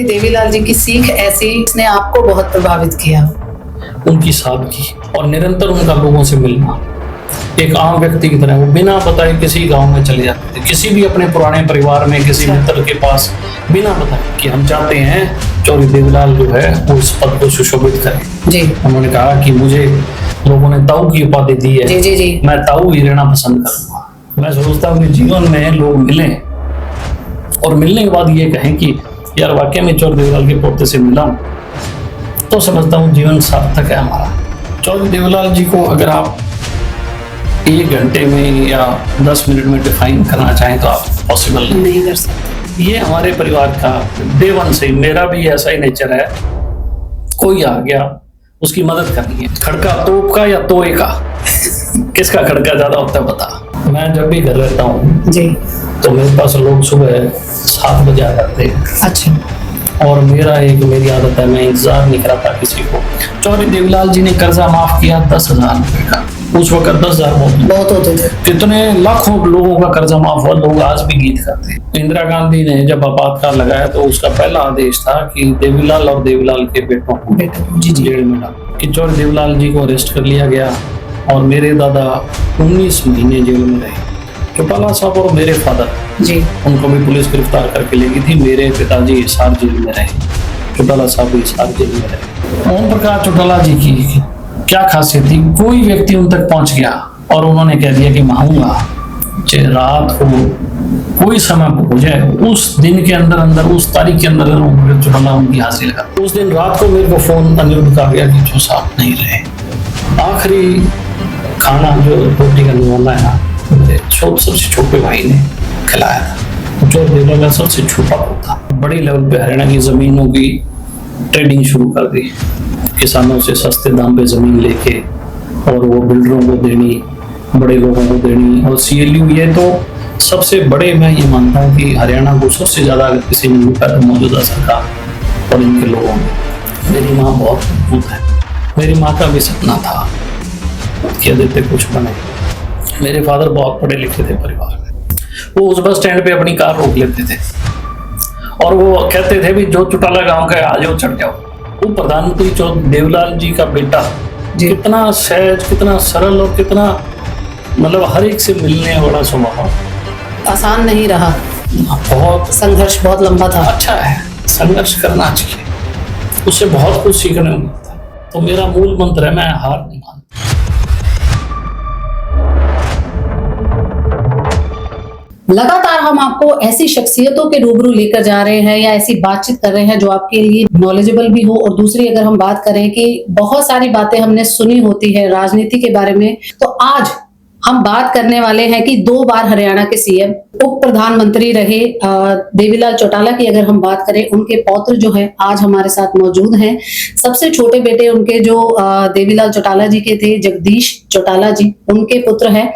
देवीलाल जी की सीख ऐसी इसने आपको बहुत प्रभावित किया। उनकी सादगी और निरंतर उनका लोगों से मिलना, एक आम व्यक्ति की तरह वो बिना बताए किसी गांव में चले जाते थे, किसी भी अपने पुराने परिवार में किसी मित्र के पास, बिना बताए कि हम चाहते हैं चौधरी देवीलाल जो है वो इस पद को सुशोभित करें। जी उन्होंने कहा कि मुझे लोगों ने ताऊ की उपाधि दी है, जी जी जी मैं ताऊ ही रहना पसंद करूंगा। मैं सोचता हूँ कि जीवन में लोग मिलें और मिलने के बाद ये कहें कि यार वाकई में चौधरी देवीलाल के पोते से मिला हूं, तो समझता हूँ जीवन सार्थक है हमारा। चौधरी देवीलाल जी को अगर आप 1 घंटे में या 10 मिनट में डिफाइन करना चाहें तो आप पॉसिबल नहीं कर सकते। ये हमारे परिवार का डे वन से, मेरा भी ऐसा ही नेचर है, कोई आ गया उसकी मदद करनी है। खड़का तोप का या तोए का, किसका खड़का ज्यादा होता है बता। मैं जब भी घर रहता हूँ जी तो मेरे पास लोग सुबह 7 बजे आ जाते हैं। अच्छा। और मेरी आदत है, मैं इंतजार नहीं कराता किसी को। चौधरी देवीलाल जी ने कर्जा माफ किया 10,000 रुपए का। उस वक्त 10,000 बहुत होते थे। कितने लाखों लोगों का कर्जा माफ हुआ, लोग आज भी गीत गाते हैं। इंदिरा गांधी ने जब आपातकाल लगाया तो उसका पहला आदेश था कि देवीलाल और देवीलाल के बेटों को जेल में डालो। कि चौधरी देवीलाल जी को अरेस्ट कर लिया गया और मेरे दादा 19 महीने जेल में रहे। चौटाला साहब और मेरे फादर जी उनको भी पुलिस गिरफ्तार करके ले गई थी। मेरे पिताजी हिसार जेल में रहे, चौटाला साहब भी हिसार जेल में रहे। ओम प्रकाश चौटाला जी की क्या खासियत थी, कोई व्यक्ति उन तक पहुंच गया और उन्होंने कह दिया कि मैं आऊंगा, चाहे रात हो कोई समय हो जाए, उस दिन के अंदर अंदर, उस तारीख के अंदर अंदर चौटाला उनकी हाजिरी लगा। उस दिन रात को मेरे को फोन अनिरुद्ध का गया कि जो साहब नहीं रहे। आखिरी खाना जो रोटी का निवाला है ना, सबसे छोटे भाई ने खिलाया था। जो देवीलाल सबसे छोटा होता, बड़ी लेवल पे हरियाणा की जमीनों की ट्रेडिंग शुरू कर दी, किसानों से सस्ते दाम पे जमीन लेके और वो बिल्डरों को देनी, बड़े लोगों को देनी। और CLU ये तो सबसे बड़े, मैं ये मानता हूँ कि हरियाणा को सबसे ज्यादा अगर किसी ने लूटा तो मौजूदा सरकार और इनके लोगों ने। मेरी माँ बहुत मजबूत है, मेरी माँ का भी सपना था कि आदित्य कुछ बने। मेरे फादर बहुत पढ़े लिखे थे परिवार में, वो उस बस स्टैंड पे अपनी कार रोक लेते थे और वो कहते थे भी जो चौटाला गांव का है आ जाओ, चढ़ जाओ। वो प्रधानमंत्री चौधरी देवीलाल जी का बेटा कितना सहज, कितना सरल और कितना मतलब हर एक से मिलने वाला स्वभाव। आसान नहीं रहा, बहुत संघर्ष बहुत लंबा था। अच्छा है, संघर्ष करना चाहिए, उससे बहुत कुछ सीखने को मिलता है। तो मेरा मूल मंत्र है, मैं हार नहीं मानता। लगातार हम आपको ऐसी शख्सियतों के रूबरू लेकर जा रहे हैं या ऐसी बातचीत कर रहे हैं जो आपके लिए नॉलेजेबल भी हो। और दूसरी अगर हम बात करें कि बहुत सारी बातें हमने सुनी होती है राजनीति के बारे में, तो आज हम बात करने वाले हैं कि 2 बार हरियाणा के CM, उप प्रधानमंत्री रहे देवीलाल चौटाला की अगर हम बात करें, उनके पौत्र जो है आज हमारे साथ मौजूद हैं। सबसे छोटे बेटे उनके जो देवीलाल चौटाला जी के थे, जगदीश चौटाला जी, उनके पुत्र हैं।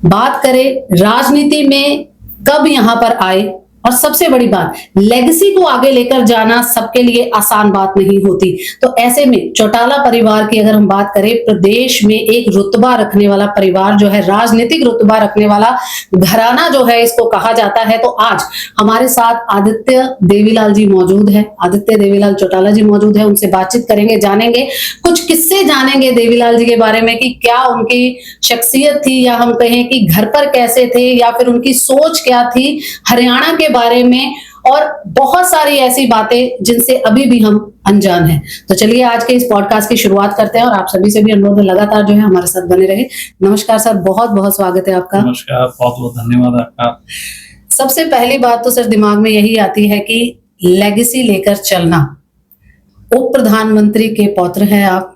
बात करें राजनीति में कब यहाँ पर आए, और सबसे बड़ी बात, लेगेसी को आगे लेकर जाना सबके लिए आसान बात नहीं होती। तो ऐसे में चौटाला परिवार की अगर हम बात करें, प्रदेश में एक रुतबा रखने वाला परिवार जो है, राजनीतिक रुतबा रखने वाला घराना जो है इसको कहा जाता है। तो आज हमारे साथ आदित्य देवीलाल जी मौजूद है, आदित्य देवीलाल चौटाला जी मौजूद है। उनसे बातचीत करेंगे, जानेंगे कुछ किस्से, जानेंगे देवीलाल जी के बारे में कि क्या उनकी शख्सियत थी, या हम कहें कि घर पर कैसे थे, या फिर उनकी सोच क्या थी हरियाणा के बारे में, और बहुत सारी ऐसी बातें जिनसे अभी भी हम अनजान हैं। तो चलिए आज के इस पॉडकास्ट की शुरुआत करते हैं और आप सभी से भी अनुरोध है लगातार जो है हमारे साथ बने रहे। नमस्कार सर, बहुत बहुत स्वागत है आपका। नमस्कार, बहुत बहुत धन्यवाद आपका। सबसे पहली बात तो सर दिमाग में यही आती है कि लेगेसी लेकर चलना। उप प्रधानमंत्री के पौत्र हैं आप,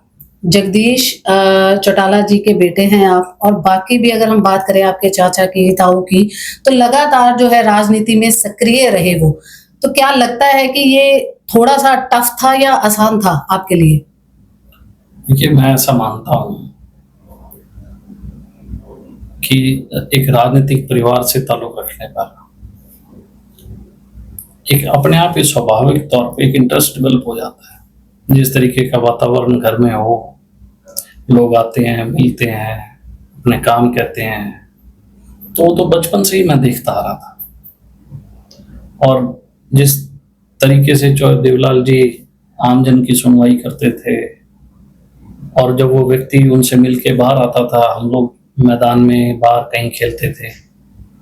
जगदीश चौटाला जी के बेटे हैं आप, और बाकी भी अगर हम बात करें आपके चाचा की, ताऊ की, तो लगातार जो है राजनीति में सक्रिय रहे वो। तो क्या लगता है कि ये थोड़ा सा टफ था या आसान था आपके लिए? देखिए, मैं ऐसा मानता हूँ कि एक राजनीतिक परिवार से ताल्लुक रखने पर एक अपने आप ही स्वाभाविक तौर पर एक इंटरेस्ट डेवलप हो जाता है। जिस तरीके का वातावरण घर में हो, लोग आते हैं, मिलते हैं, अपने काम कहते हैं, तो बचपन से ही मैं देखता आ रहा था। और जिस तरीके से चौधरी देवलाल जी आमजन की सुनवाई करते थे, और जब वो व्यक्ति उनसे मिलके बाहर आता था, हम लोग मैदान में बाहर कहीं खेलते थे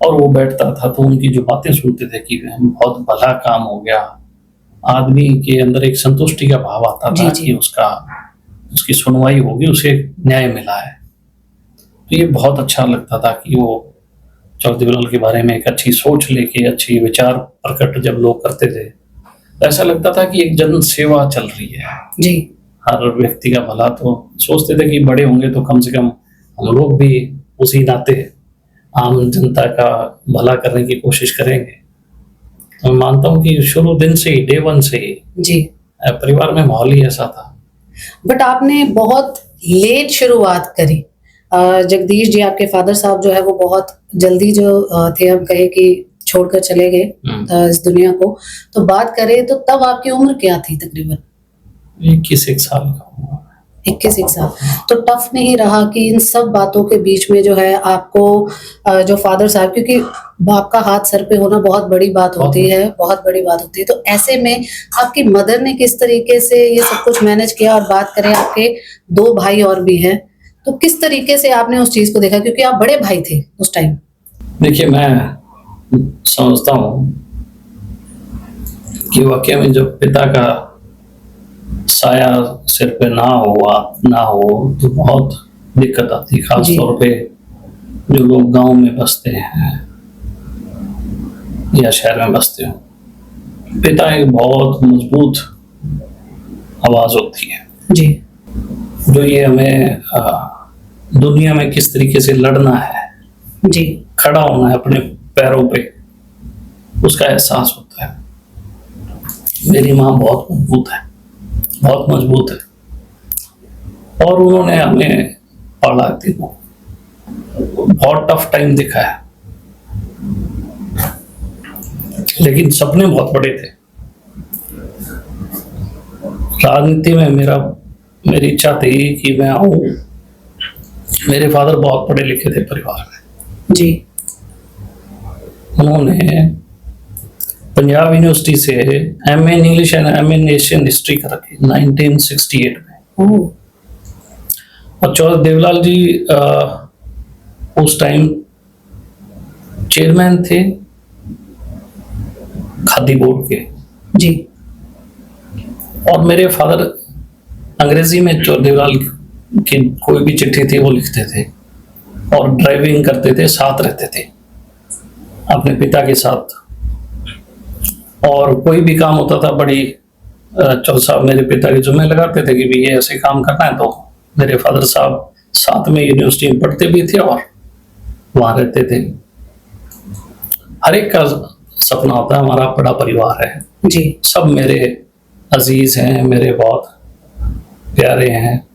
और वो बैठता था, तो उनकी जो बातें सुनते थे कि बहुत भला काम हो गया, आदमी के अंदर एक संतुष्टि का भाव आता था जी, जी। कि उसकी सुनवाई होगी, उसे न्याय मिला है। तो ये बहुत अच्छा लगता था कि वो चौधरी देवलाल के बारे में एक अच्छी सोच लेके, अच्छी विचार प्रकट जब लोग करते थे, तो ऐसा लगता था कि एक जन सेवा चल रही है। जी, हर व्यक्ति का भला, तो सोचते थे कि बड़े होंगे तो कम से कम हम लोग भी उसी नाते आम जनता का भला करने की कोशिश करेंगे। तो मैं मानता हूँ कि शुरू दिन से ही, डे वन से ही जी। परिवार में माहौल ही ऐसा था। बट आपने बहुत लेट शुरुआत करी। जगदीश जी आपके फादर साहब जो है वो बहुत जल्दी जो थे, हम कहे कि छोड़कर चले गए इस दुनिया को। तो बात करें तो तब आपकी उम्र क्या थी तकरीबन? 21 साल का हुआ। 21 साल। तो टफ नहीं रहा कि इन सब बातों के बीच में जो है आपको जो फादर साहब, क्योंकि बाप का हाथ सर पे होना बहुत बड़ी बात होती है, बहुत बड़ी बात होती है। तो ऐसे में आपकी मदर ने किस तरीके से ये सब कुछ मैनेज किया? और बात करें आपके 2 भाई और भी हैं, तो किस तरीके से आपने उस चीज को देखा, क्योंकि आप बड़े भाई थे उस टाइम? देखिए, मैं समझता हूँ कि वाकई में जब पिता का साया सिर पे ना हो तो बहुत दिक्कत आती है, खास जी। तौर पे जो लोग गांव में बसते हैं या शहर में बसते हो। पिता एक बहुत मजबूत आवाज होती है जी, जो ये हमें दुनिया में किस तरीके से लड़ना है, जी, खड़ा होना है अपने पैरों पे, उसका एहसास होता है। मेरी माँ बहुत मजबूत है, बहुत मजबूत है, और उन्होंने हमें पाला तीनों, बहुत टफ टाइम देखा है, लेकिन सपने बहुत बड़े थे। राजनीति में मेरी इच्छा थी कि मैं आऊं। मेरे फादर बहुत पढ़े लिखे थे परिवार में। जी, उन्होंने पंजाब यूनिवर्सिटी से MA in English and MA in Asian history कर रखी 1968 में। ओह, और चौधरी देवलाल जी उस टाइम चेयरमैन थे खादी बोर्ड के। जी, और मेरे फादर अंग्रेजी में चौधरी देवलाल की कोई भी चिट्ठी थी वो लिखते थे, और ड्राइविंग करते थे, साथ रहते थे अपने पिता के साथ। और कोई भी काम होता था, बड़ी चौधरी साहब मेरे पिता के जुम्मे लगाते थे कि भी ये ऐसे काम करना है, तो मेरे फादर साहब साथ में यूनिवर्सिटी में पढ़ते भी थे और वहां रहते थे। हर एक का सपना होता है, हमारा बड़ा परिवार है जी, सब मेरे अजीज हैं, मेरे बहुत प्यारे हैं।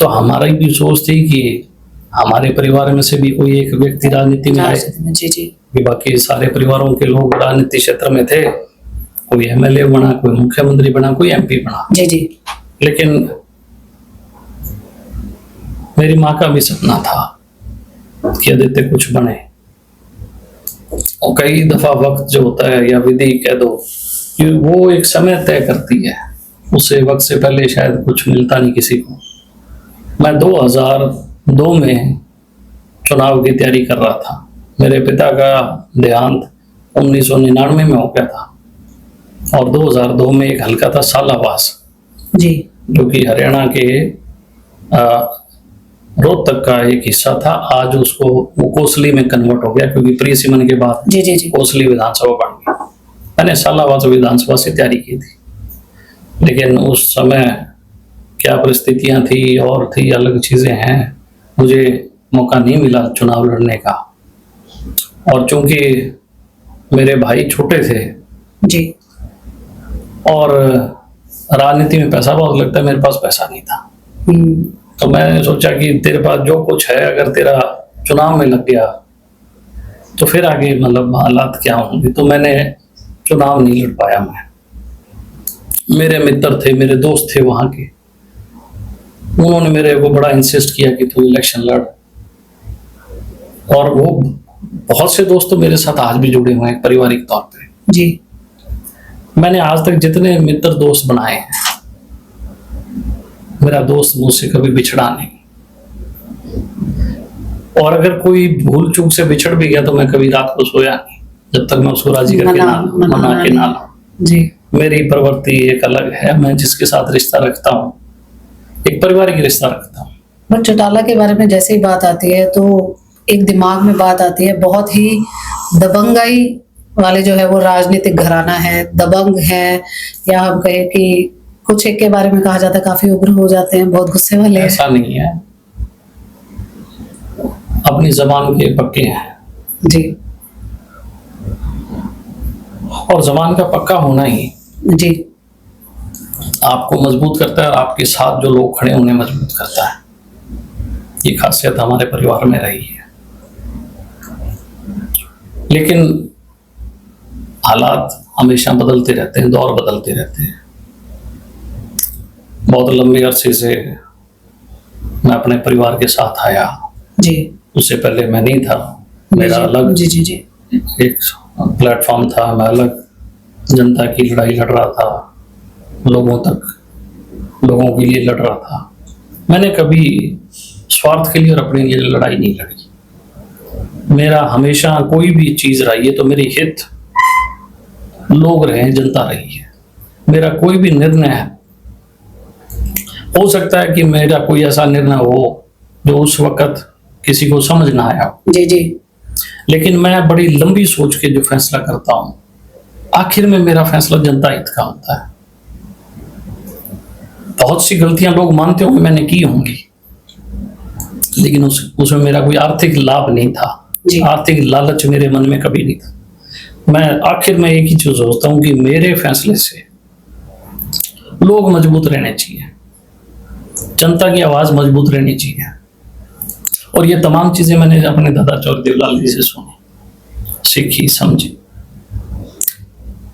तो हमारी भी सोच थी कि हमारे परिवार में से भी कोई एक व्यक्ति राजनीति में आए। जी, जी, कि बाकी सारे परिवारों के लोग राजनीति क्षेत्र में थे, कोई एमएलए बना, कोई मुख्यमंत्री बना, कोई एमपी बना। जी, जी, लेकिन मेरी माँ का भी सपना था कि आदित्य कुछ बने। और कई दफा वक्त जो होता है, या विधि कह दो, कि वो एक समय तय करती है, उससे वक्त से पहले शायद कुछ मिलता नहीं किसी को। मैं 2002 में चुनाव की तैयारी कर रहा था। मेरे पिता का देहांत 1999 में हो गया था, और 2002 में एक हल्का था सालावास, जी, जो कि हरियाणा के रोहतक का एक हिस्सा था। आज उसको वो कोसली में कन्वर्ट हो गया, क्योंकि प्री सिमन के बाद जी, जी, जी, कोसली विधानसभा बन गई। मैंने सालावास विधानसभा से तैयारी की थी, लेकिन उस समय क्या परिस्थितियां थी और थी अलग चीजें हैं, मुझे मौका नहीं मिला चुनाव लड़ने का। और चूंकि मेरे भाई छोटे थे जी, और राजनीति में पैसा बहुत लगता है, मेरे पास पैसा नहीं था। तो मैंने सोचा कि तेरे पास जो कुछ है, अगर तेरा चुनाव में लग गया तो फिर आगे मतलब हालात क्या होंगे। तो मैंने चुनाव नहीं लड़ पाया। मेरे मित्र थे, मेरे दोस्त थे वहां के, उन्होंने मेरे को बड़ा इंसिस्ट किया कि तू इलेक्शन लड़। और वो बहुत से दोस्त तो मेरे साथ आज भी जुड़े हुए हैं पारिवारिक तौर पे। जी, मैंने आज तक जितने मित्र दोस्त बनाए हैं, मेरा दोस्त मुझसे कभी बिछड़ा नहीं। और अगर कोई भूल चूक से बिछड़ भी गया तो मैं कभी रात को सोया नहीं जब तक मैं उसको राजी करके मना के ना लाऊं। जी। मेरी प्रवृत्ति एक अलग है। मैं जिसके साथ रिश्ता रखता हूँ, एक पारिवारिक रिश्ता रखता हूँ। बट चौटाला के बारे में जैसे ही बात आती है तो एक दिमाग में बात आती है, बहुत ही दबंगाई वाले जो है वो राजनीतिक घराना है, दबंग है, या हम कहें कि कुछ एक के बारे में कहा जाता है काफी उग्र हो जाते हैं, बहुत गुस्से वाले हैं। ऐसा नहीं है, अपनी जबान के पक्के हैं जी। और जबान का पक्का होना ही जी। आपको मजबूत करता है और आपके साथ जो लोग खड़े उन्हें मजबूत करता है। ये खासियत हमारे परिवार में रही है। लेकिन हालात हमेशा बदलते रहते हैं, दौर बदलते रहते हैं। बहुत लंबे अरसे से मैं अपने परिवार के साथ आया जी। उससे पहले मैं नहीं था, मेरा अलग जी जी जी एक प्लेटफॉर्म था। मैं अलग जनता की लड़ाई लड़ रहा था, लोगों के लिए लड़ रहा था। मैंने कभी स्वार्थ के लिए और अपने लिए लड़ाई नहीं लड़ी। मेरा हमेशा कोई भी चीज रही है तो मेरी हित लोग रहे, जनता रही है। मेरा कोई भी निर्णय हो सकता है कि मेरा कोई ऐसा निर्णय हो जो उस वक्त किसी को समझ ना आया हो, जी जी, लेकिन मैं बड़ी लंबी सोच के जो फैसला करता हूं, आखिर में मेरा फैसला जनता हित का होता है। बहुत सी गलतियां लोग मानते होंगे मैंने की होंगी, लेकिन उसमें मेरा कोई आर्थिक लाभ नहीं था, आर्थिक लालच मेरे मन में कभी नहीं था। मैं आखिर में एक ही चीज सोचता हूं कि मेरे फैसले से लोग मजबूत रहने चाहिए, जनता की आवाज मजबूत रहनी चाहिए। और ये तमाम चीजें मैंने अपने दादा चौधरी देवलाल जी से सुनी, सीखी, समझी।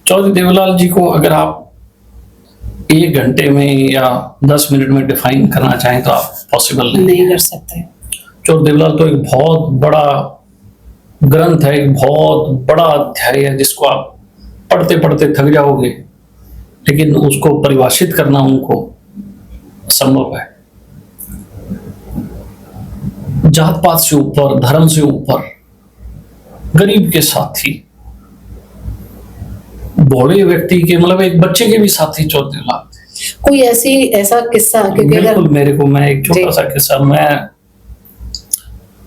चौधरी देवलाल जी को अगर आप 1 घंटे में या 10 मिनट में डिफाइन करना चाहें तो आप पॉसिबल नहीं कर सकते। चौधरी देवलाल तो एक बहुत बड़ा ग्रंथ है, एक बहुत बड़ा अध्याय है जिसको आप पढ़ते पढ़ते थक जाओगे, लेकिन उसको परिभाषित करना उनको असंभव है। जात पात से ऊपर, धर्म से ऊपर, गरीब के साथी, भोले व्यक्ति के, मतलब एक बच्चे के भी साथी चौधरी देवलाल थे। कोई ऐसा किस्सा? बिल्कुल, मेरे को, मैं एक छोटा सा किस्सा, मैं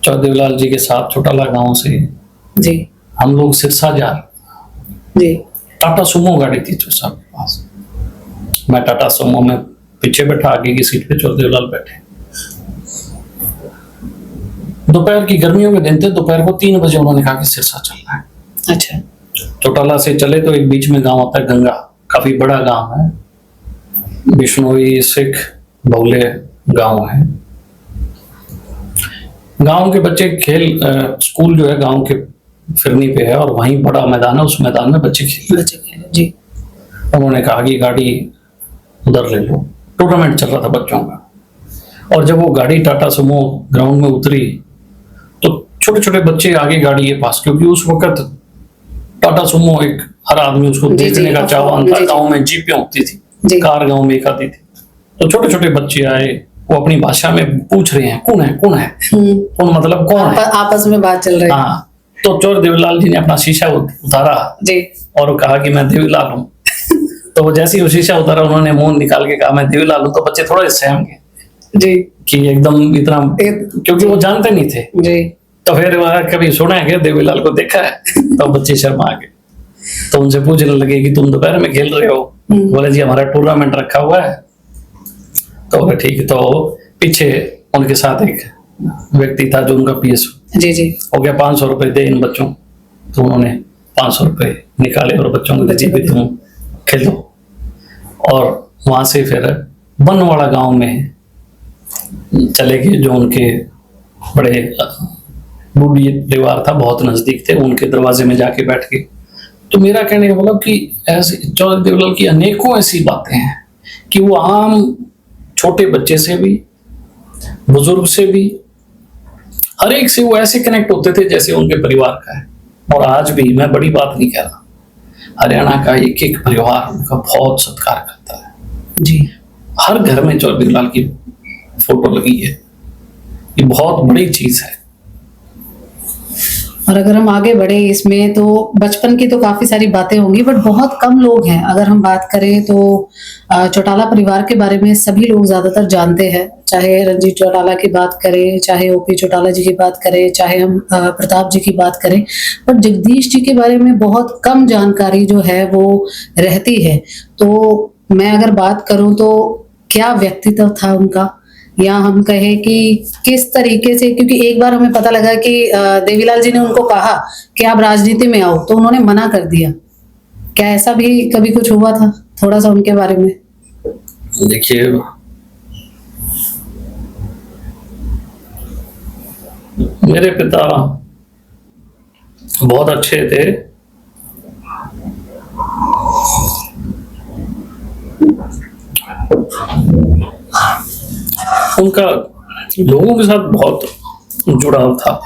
चौधरी देवलाल जी के साथ चौटाला गांव से जी हम लोग सिरसा जा रहे जी, टाटा सुमो गाड़ी थी चौसा के पास। मैं टाटा सुमो में पीछे बैठा, आगे की सीट पे चौधरी देवलाल बैठे। दोपहर की, गर्मियों के दिन थे, दोपहर को 3 बजे उन्होंने कहा कि सिरसा चलना है। अच्छा। चौटाला से चले तो एक बीच में गांव आता है गंगा, काफी बड़ा गांव है, बिश्नोई सिख बहुले गांव है। गांव के बच्चे स्कूल जो है गांव के फिरनी पे है और वहीं बड़ा मैदान है, उस मैदान में बच्चे खेल जी। उन्होंने कहा कि गाड़ी उधर ले लो, टूर्नामेंट चल रहा था बच्चों का। और जब वो गाड़ी टाटा सुमो ग्राउंड में उतरी तो छोटे छोटे बच्चे आगे गाड़ी के पास, क्योंकि उस वक्त टाटा सुमो एक हर आदमी उसको देखने का चाहवान था। गांव में जीपें होती थी, कार गांव में एक आती थी, तो छोटे छोटे बच्चे आए, वो अपनी भाषा में पूछ रहे हैं कौन है, कौन है, कौन मतलब कौन है, आपस में बात चल रही है। हाँ, तो चौधरी देवलाल जी ने अपना शीशा उतारा जी और कहा कि मैं देवीलाल हूँ। तो वो जैसे ही शीशा उतारा उन्होंने मुंह निकाल के कहा मैं देवीलाल हूँ, तो बच्चे थोड़ा सहम गए जी कि एकदम इतना, क्योंकि वो जानते नहीं थे जी। तो फिर कभी सुना है क्या, देवीलाल को देखा है? तो बच्चे शर्मा गए, तो उनसे पूछने लगे कि तुम दोपहर में खेल रहे हो? बोले जी हमारा टूर्नामेंट रखा हुआ है। तो ठीक है, तो पीछे उनके साथ एक व्यक्ति था जो उनका पीएस जी जी हो गया, 500 रुपए दे इन बच्चों। तो उन्होंने 500 रुपए निकाले और बच्चों को दे भी तुम खेलो। और वहां से फिर बनवाड़ा गांव में चले गए, जो उनके बड़े बूढ़ी परिवार था, बहुत नजदीक थे, उनके दरवाजे में जाके बैठ गए। तो मेरा कहने का मतलब कि ऐसे चौधरी देवलाल की अनेकों ऐसी बातें हैं कि वो आम छोटे बच्चे से भी, बुजुर्ग से भी, हर एक से वो ऐसे कनेक्ट होते थे जैसे उनके परिवार का है। और आज भी, मैं बड़ी बात नहीं कह रहा, हरियाणा का एक एक परिवार उनका बहुत सत्कार करता है। जी। हर घर में चौधरी लाल की फोटो लगी है, ये बहुत बड़ी चीज है। और अगर हम आगे बढ़े इसमें तो बचपन की तो काफी सारी बातें होंगी, बट बहुत कम लोग हैं। अगर हम बात करें तो चौटाला परिवार के बारे में सभी लोग ज्यादातर जानते हैं, चाहे रंजीत चौटाला की बात करें, चाहे ओपी चौटाला जी की बात करें, चाहे हम प्रताप जी की बात करें, पर जगदीश जी के बारे में बहुत कम जानकारी जो है वो रहती है। तो मैं अगर बात करूं तो क्या व्यक्तित्व था उनका, या हम कहें कि किस तरीके से, क्योंकि एक बार हमें पता लगा कि देवीलाल जी ने उनको कहा कि आप राजनीति में आओ, तो उन्होंने मना कर दिया। क्या ऐसा भी कभी कुछ हुआ था? थोड़ा सा उनके बारे में। देखिए, मेरे पिता बहुत अच्छे थे। उनका लोगों के साथ बहुत जुड़ाव था।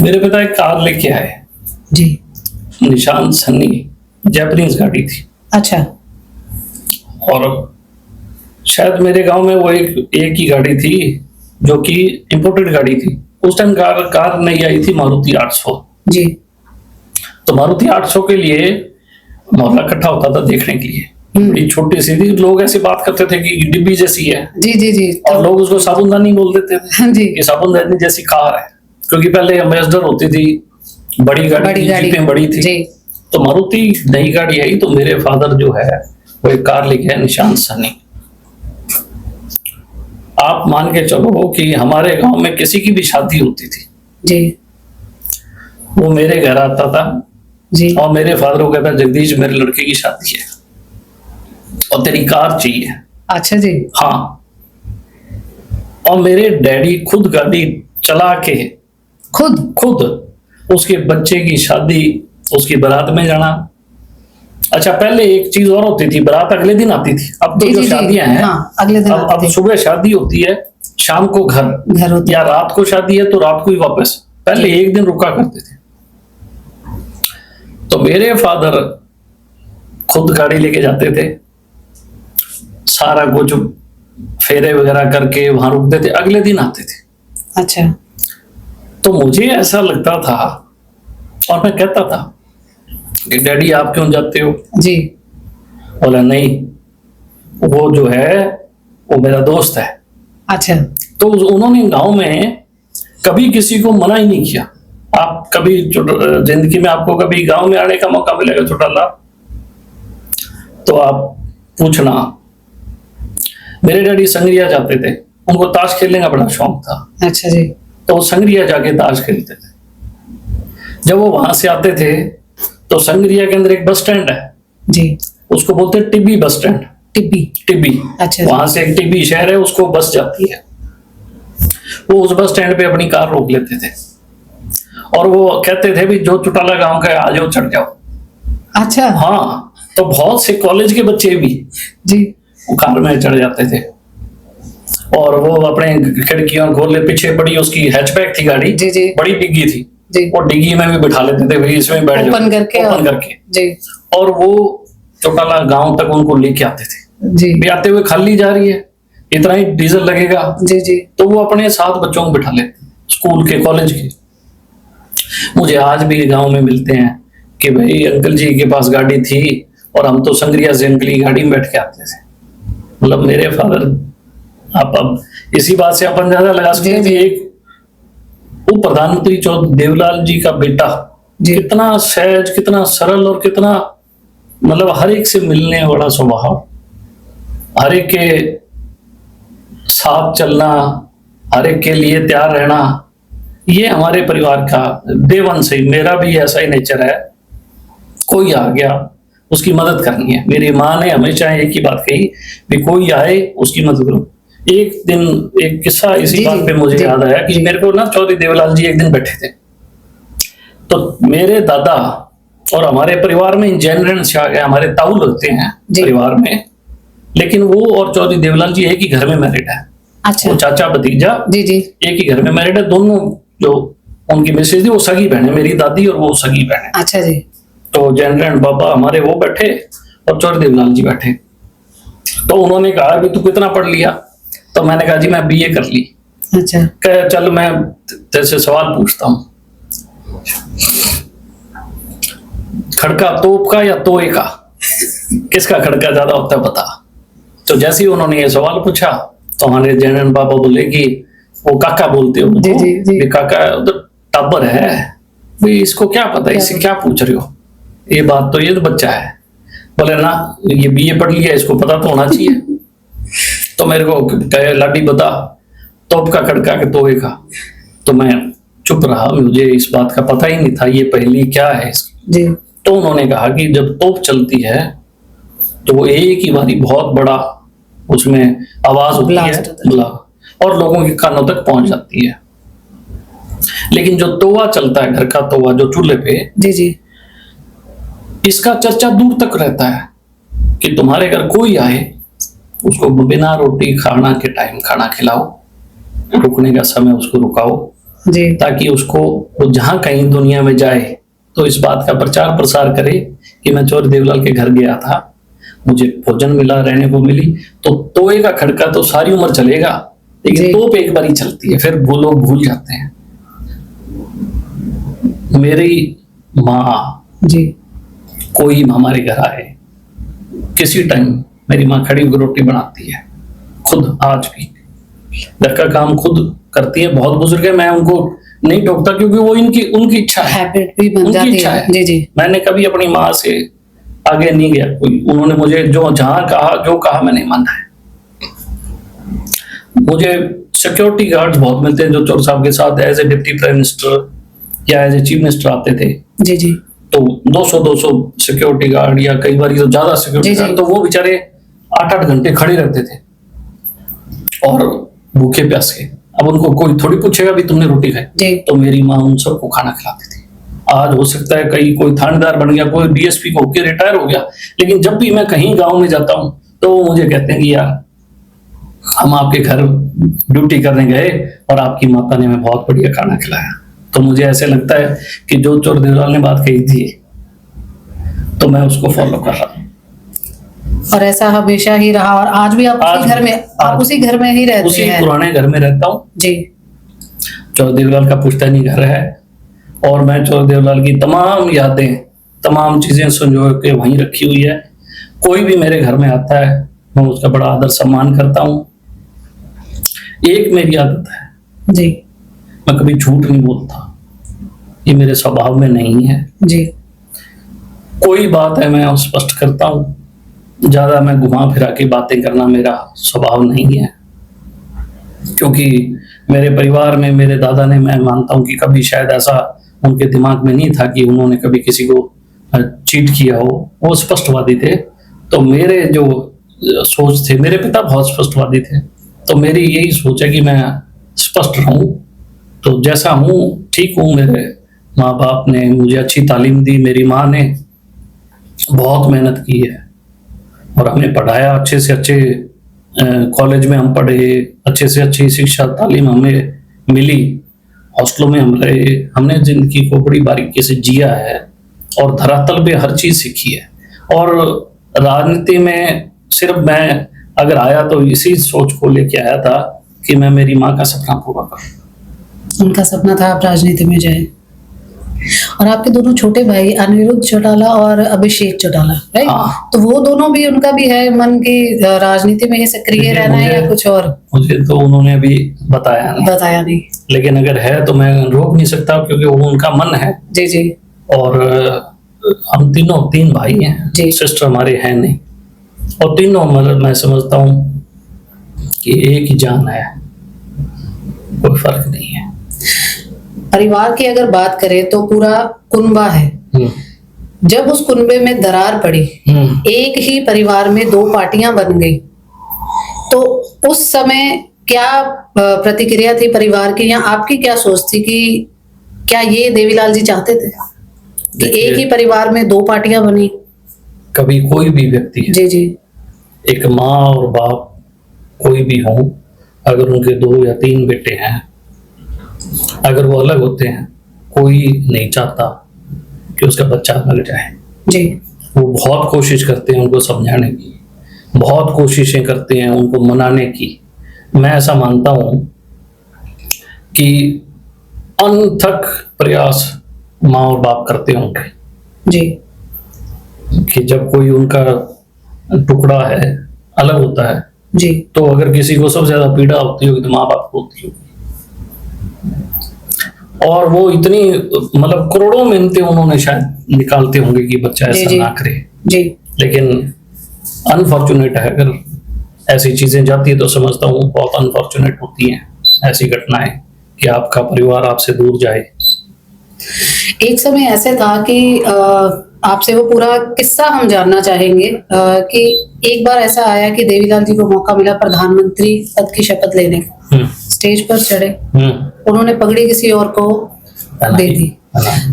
मेरे पिता एक कार लेके आए जी। निशान सन्नी, जैपनीज गाड़ी थी। अच्छा। और शायद मेरे गांव में वो एक ही गाड़ी थी जो कि इंपोर्टेड गाड़ी थी। उस टाइम कार नहीं आई थी मारुति 800। जी। तो मारुति 800 के लिए मोहल्ला इकट्ठा होता था देखने के लिए। बड़ी छोटी सी थी, लोग ऐसे बात करते थे कि डिब्बी जैसी है। जी जी जी। और लोग उसको साबुनदानी बोल देते थे जी। कि साबुनदानी जैसी कार है, क्योंकि पहले एम्बेसडर होती थी, बड़ी गाड़ी जीपें बड़ी थी जी। तो मारुति नई गाड़ी आई तो मेरे फादर जो है वो एक कार लेके आए निशान सन्नी। आप मान के चलो कि हमारे गांव में किसी की भी शादी होती थी जी, वो मेरे घर आता था जी। और मेरे फादर को कहता, जगदीश मेरे लड़के की शादी है और तेरी कार चाहिए। अच्छा जी। हाँ। और मेरे डैडी खुद गाड़ी चला के खुद उसके बच्चे की शादी, उसकी बारात में जाना। अच्छा, पहले एक चीज और होती थी, बारात अगले दिन आती थी। अब तो जो शादियां हैं, हाँ, अगले दिन अब सुबह शादी होती है, शाम को घर होती या रात को शादी है तो रात को ही वापस। पहले एक दिन रुका करते थे। तो मेरे फादर खुद गाड़ी लेके जाते थे, सारा कुछ फेरे वगैरह करके वहां रुकते थे, अगले दिन आते थे। अच्छा। तो मुझे ऐसा लगता था और मैं कहता था कि डैडी आप क्यों जाते हो जी? बोला नहीं, वो जो है वो मेरा दोस्त है। अच्छा। तो उन्होंने गांव में कभी किसी को मना ही नहीं किया। आप कभी जिंदगी में आपको कभी गांव में आने का मौका मिलेगा चौटाला, तो आप पूछना। मेरे डैडी संगरिया जाते थे, उनको ताश खेलने का बड़ा शौक था। अच्छा जी। तो वो संगरिया जाके ताश खेलते थे। जब वो वहां से आते थे तो संगरिया के अंदर एक बस स्टैंड है जी, उसको बोलते हैं टिब्बी बस स्टैंड। टिब्बी। अच्छा। वहां से एक टिब्बी शहर है, उसको बस जाती है। वो उस बस स्टैंड पे अपनी कार रोक लेते थे और वो कहते थे भी जो चौटाला गांव का है आ जाओ, चढ़ जाओ। अच्छा। हाँ, तो बहुत से कॉलेज के बच्चे भी जी वो कार में चढ़ जाते थे और वो अपने खिड़कियां खोल ले। पीछे बड़ी उसकी हैचबैक थी गाड़ी जी जी, बड़ी डिग्गी थी जी। वो डिग्गी में भी बिठा लेते थे, भाई इसमें बैठ जाओ, ओपन करके जी। और वो चौटाला गांव तक उनको लेके आते थे जी। भी आते हुए खाली जा रही है, इतना ही डीजल लगेगा जी जी। तो वो अपने साथ बच्चों को बिठा लेते, स्कूल के कॉलेज के। मुझे आज भी गांव में मिलते हैं कि भाई अंकल जी के पास गाड़ी थी और हम तो संगरिया से अंकल की गाड़ी में बैठ के आते थे। मतलब मेरे फादर, आप अब इसी बात से अपन ज्यादा लगा सकते हैं। एक वो प्रधानमंत्री देवलाल जी का बेटा कितना सहज, कितना सरल और कितना मतलब हर एक से मिलने वाला स्वभाव, हर एक के साथ चलना, हर एक के लिए तैयार रहना, ये हमारे परिवार का देवन से। मेरा भी ऐसा ही नेचर है, कोई आ गया उसकी मदद करनी है। मेरी माँ ने हमेशा एक ही बात कही भी कोई आए उसकी मदद करो। एक दिन एक किस्सा इसी बात पे मुझे याद आया कि मेरे को ना चौधरी देवलाल जी एक दिन बैठे थे, तो मेरे दादा और हमारे परिवार में जनरेशन आ गया, हमारे ताऊ लगते हैं परिवार में, लेकिन वो और चौधरी देवलाल जी एक ही घर में मैरिड है। अच्छा। वो चाचा भतीजा जी जी एक ही घर में मैरिड है। दोनों जो उनकी मिसेज थी, वो सगी बहन है, मेरी दादी और वो सगी बहन है। अच्छा जी। तो जनरल एंड बाबा हमारे वो बैठे और चौधरी देवलाल जी बैठे। तो उन्होंने कहा भी तू कितना पढ़ लिया? तो मैंने कहा जी मैं बीए कर ली। अच्छा। कह चल मैं तेरे से सवाल पूछता हूँ, खड़का तोप का या तोए का, किसका खड़का ज्यादा होता है बता। तो जैसे ही उन्होंने ये सवाल पूछा तो हमारे जनरल बाबा बोले कि वो काका बोलते हो जी, जी, जी। भी काका उधर टाबर है भाई, इसको क्या पता, इससे क्या पूछ रहे हो, ये बात तो ये तो बच्चा है। बोले ना ये बीए पढ़ लिया, इसको पता तो होना चाहिए। तो मेरे को कहे लाडी बता तोप का खड़का के तोए का। तो मैं चुप रहा, मुझे इस बात का पता ही नहीं था ये पहेली क्या है इसकी। जी। तो उन्होंने कहा कि जब तोप चलती है तो वो एक ही बारी बहुत बड़ा उसमें आवाज होती है, Blast होता है। ब्लास्ट, और लोगों के कानों तक पहुंच जाती है। लेकिन जो तोवा चलता है, घर का तोवा जो चूल्हे पे, जी जी। इसका चर्चा दूर तक रहता है कि तुम्हारे घर कोई आए उसको बिना रोटी खाना के टाइम खाना खिलाओ, रुकने का समय उसको रुकाओ, जी। ताकि उसको वो जहां कहीं दुनिया में जाए तो इस बात का प्रचार प्रसार करे कि मैं चौधरी देवलाल के घर गया था, मुझे भोजन मिला, रहने को मिली। तो तोए का खड़का तो सारी उम्र चलेगा, जी। लेकिन तोप एक बार ही चलती है, फिर वो लोग भूल जाते हैं। मेरी माँ, जी। कोई हमारे घर आए किसी टाइम, मेरी माँ खड़ी होकर रोटी बनाती है खुद, आज भी घर का काम खुद करती है। बहुत बुजुर्ग है, मैं उनको नहीं टोकता क्योंकि वो इनकी उनकी इच्छा है, हैबिट भी बन उनकी जाती इच्छा है। है। जी जी। मैंने कभी अपनी माँ से आगे नहीं गया कोई, उन्होंने मुझे जो जहां कहा जो कहा मैंने माना है। मुझे सिक्योरिटी गार्ड्स बहुत मिलते हैं जो चौर साहब के साथ as a deputy prime minister या एज ए चीफ मिनिस्टर आते थे। जी जी। तो 200 सिक्योरिटी गार्ड या कई बार तो ज्यादा सिक्योरिटी जी, जी। गार्ड, तो वो बेचारे 8-8 घंटे खड़े रहते थे और भूखे प्यासे। अब उनको कोई थोड़ी पूछेगा भी तुमने रोटी खाई, जी। तो मेरी माँ उन सबको खाना खिलाती थी। आज हो सकता है कहीं कोई थानेदार बन गया, कोई डीएसपी को होकर रिटायर हो गया, लेकिन जब भी मैं कहीं गांव में जाता हूँ तो वो मुझे कहते हैं कि यार हम आपके घर ड्यूटी करने गए और आपकी माता ने हमें बहुत बढ़िया खाना खिलाया। तो मुझे ऐसे लगता है कि जो चौधरी देवलाल ने बात कही थी तो मैं उसको फॉलो कर रहा हूँ। और ऐसा हमेशा ही रहा, और आज भी आप उसी घर में, आप उसी घर में ही रहते उसी हैं? पुराने घर में रहता हूँ जी। चौधरी देवलाल का पुश्तैनी घर है, और मैं चौधरी देवलाल की तमाम यादें, तमाम चीजें संजो के वहीं रखी हुई है। कोई भी मेरे घर में आता है मैं उसका बड़ा आदर सम्मान करता हूँ। एक मेरी आदत है, जी मैं कभी झूठ नहीं बोलता, ये मेरे स्वभाव में नहीं है। जी। कोई बात है मैं स्पष्ट करता हूँ, ज्यादा मैं घुमा फिरा के बातें करना मेरा स्वभाव नहीं है। क्योंकि मेरे परिवार में मेरे दादा ने, मैं मानता हूँ कि कभी शायद ऐसा उनके दिमाग में नहीं था कि उन्होंने कभी किसी को चीट किया हो, वो स्पष्टवादी थे। तो मेरे जो सोच थे, मेरे पिता बहुत स्पष्टवादी थे, तो मेरी यही सोच है कि मैं स्पष्ट रहूं। तो जैसा हूं ठीक हूं। मेरे माँ बाप ने मुझे अच्छी तालीम दी, मेरी माँ ने बहुत मेहनत की है और हमें पढ़ाया, अच्छे से अच्छे कॉलेज में हम पढ़े, अच्छे से अच्छी शिक्षा तालीम हमें मिली, हॉस्टलों में हम रहे, हमने जिंदगी को बड़ी बारीकी से जिया है और धरातल पे हर चीज सीखी है। और राजनीति में सिर्फ मैं अगर आया तो इसी सोच को लेके आया था कि मैं मेरी माँ का सपना पूरा करूं। उनका सपना था आप राजनीति में जाएं। और आपके दोनों छोटे भाई अनिरुद्ध चौटाला और अभिषेक चौटाला, राइट? हाँ। तो वो दोनों भी, उनका भी है मन की राजनीति में ही सक्रिय देखिए, रहना है या कुछ और? मुझे तो उन्होंने अभी बताया नहीं, बताया नहीं। लेकिन अगर है तो मैं रोक नहीं सकता क्योंकि वो उनका मन है। जी जी। और हम तीनों 3 भाई हैं, जी। सिस्टर हमारे हैं नहीं, और तीनों मतलब मैं समझता हूँ कि एक ही जान है, कोई फर्क नहीं है। परिवार की अगर बात करें तो पूरा कुनबा है। जब उस कुनबे में दरार पड़ी, एक ही परिवार में 2 पार्टियां बन गई, तो उस समय क्या प्रतिक्रिया थी परिवार की, या आपकी क्या सोच थी कि क्या ये देवीलाल जी चाहते थे कि एक ही परिवार में 2 पार्टियां बनी? कभी कोई भी व्यक्ति है, जी जी। एक माँ और बाप कोई भी हो, अगर उनके 2 या 3 बेटे हैं, अगर वो अलग होते हैं कोई नहीं चाहता कि उसका बच्चा लग जाए। जी वो बहुत कोशिश करते हैं उनको समझाने की, बहुत कोशिशें करते हैं उनको मनाने की। मैं ऐसा मानता हूं कि अनथक प्रयास माँ और बाप करते होंगे जी कि जब कोई उनका टुकड़ा है अलग होता है, जी तो अगर किसी को सबसे ज्यादा पीड़ा होती होगी तो माँ बाप को होती होगी। और वो इतनी मतलब करोड़ों मेहनतें उन्होंने शायद निकालते होंगे कि बच्चा जी ऐसा जी ना करे, जी लेकिन अनफॉर्चुनेट है। अगर ऐसी चीजें जाती है तो समझता हूँ बहुत अनफॉर्चुनेट होती हैं ऐसी घटनाएं कि आपका परिवार आपसे दूर जाए। एक समय ऐसे था कि आपसे वो पूरा किस्सा हम जानना चाहेंगे कि एक बार ऐसा आया कि देवीलाल जी को मौका मिला प्रधानमंत्री पद की शपथ लेने का। हम्म स्टेज पर चढ़े, हम्म उन्होंने पगड़ी किसी और को दे दी।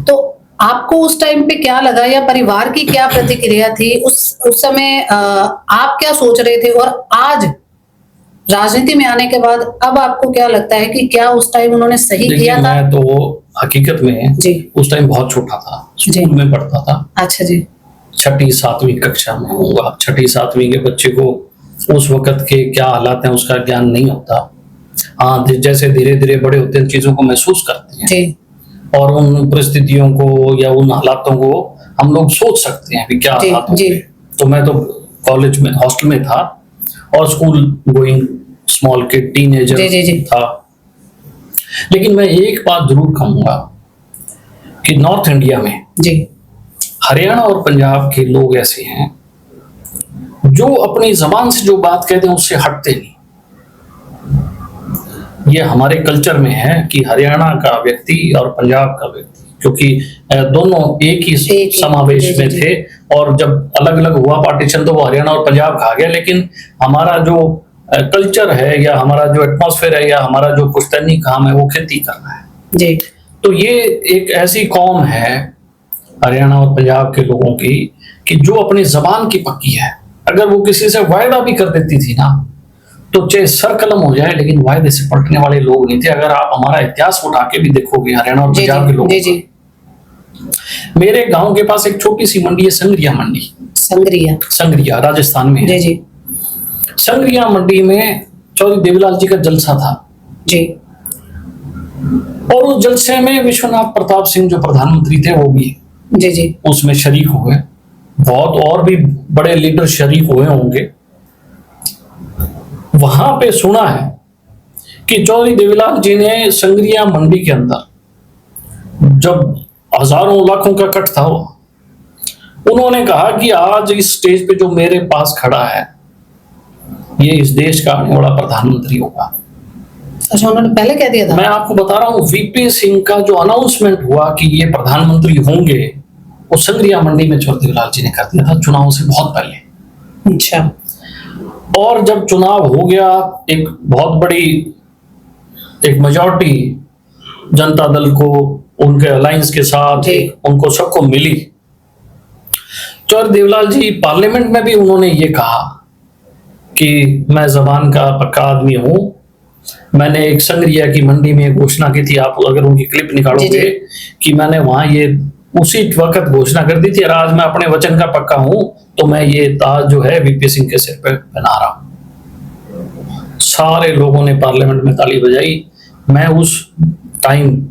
तो आपको उस टाइम पे क्या लगा या परिवार की क्या प्रतिक्रिया थी उस समय? आप क्या सोच रहे थे और आज राजनीति में आने के बाद अब आपको क्या लगता है कि क्या उस टाइम उन्होंने सही देखिए, किया था? मैं तो हकीकत में जी उस टाइम बहुत छोटा था, जी। स्कूल में पढ़ता था, अच्छा जी 6ठी 7वीं कक्षा में होगा। 6ठी 7वीं के बच्चे को उस वक्त के क्या हालात हैं उसका ज्ञान नहीं होता। हाँ, जैसे धीरे धीरे बड़े होते हैं चीजों को महसूस करते हैं जी और उन परिस्थितियों को या उन हालातों को हम लोग सोच सकते हैं कि क्या जी हालात जी होंगे। तो मैं तो कॉलेज में हॉस्टल में था और school going small kid teenager जी जी जी था। लेकिन मैं एक बात जरूर कहूंगा कि नॉर्थ इंडिया में जी हरियाणा और पंजाब के लोग ऐसे हैं जो अपनी जबान से जो बात कहते हैं उससे हटते नहीं। ये हमारे कल्चर में है कि हरियाणा का व्यक्ति और पंजाब का व्यक्ति, क्योंकि दोनों एक ही समावेश जी, जी, में जी। थे और जब अलग अलग हुआ पार्टीशन तो वो हरियाणा और पंजाब खा गया। लेकिन हमारा जो कल्चर है या हमारा जो एटमॉस्फेयर है या हमारा जो पुश्तैनी काम है वो खेती करना है। जी तो ये एक ऐसी कौम है हरियाणा और पंजाब के लोगों की कि जो अपनी जबान की पक्की है। अगर वो किसी से वायदा भी कर देती थी ना तो चाहे सर कलम हो जाए लेकिन वायदे से पलटने वाले लोग नहीं थे। अगर आप हमारा इतिहास उठा के भी देखोगे हरियाणा और जी पंजाब के लोगों जी जी का। मेरे गांव के पास एक छोटी सी मंडी है, संग्रिया मंडी, संग्रिया संग्रिया राजस्थान में जी है। जी संग्रिया मंडी में चौधरी देवीलाल जी का जलसा था जी और उस जलसे में विश्वनाथ प्रताप सिंह जो प्रधानमंत्री थे वो भी जी जी उसमें शरीक हुए। बहुत और भी बड़े लीडर शरीक हुए होंगे। वहां पे सुना है कि चौधरी देवीलाल जी ने संग्रिया मंडी के अंदर जब हजारों लाखों का कट था उन्होंने कहा कि आज इस स्टेज पे जो मेरे पास खड़ा है ये इस देश का आने वाला प्रधानमंत्री होगा। अच्छा, उन्होंने पहले कह दिया था? मैं आपको बता रहा हूं वीपी सिंह का जो अनाउंसमेंट हुआ कि ये प्रधानमंत्री होंगे वो संग्रिया मंडी में चौधरी देवीलाल जी ने कर दिया था चुनाव से बहुत पहले। अच्छा। और जब चुनाव हो गया एक बहुत बड़ी एक मेजॉरिटी जनता दल को उनके अलायंस के साथ उनको सबको मिली। चौधरी देवीलाल जी पार्लियामेंट में भी उन्होंने ये कहा कि मैं जबान का पक्का आदमी हूं। मैंने एक संग्रिया की मंडी में घोषणा की थी, आप अगर उनकी क्लिप निकालोगे कि मैंने वहां ये उसी वक्त घोषणा कर दी थी और आज मैं अपने वचन का पक्का हूं तो मैं ये ताज जो है वीपी सिंह के सिर पे पहना रहा हूं। सारे लोगों ने पार्लियामेंट में ताली बजाई। मैं उस टाइम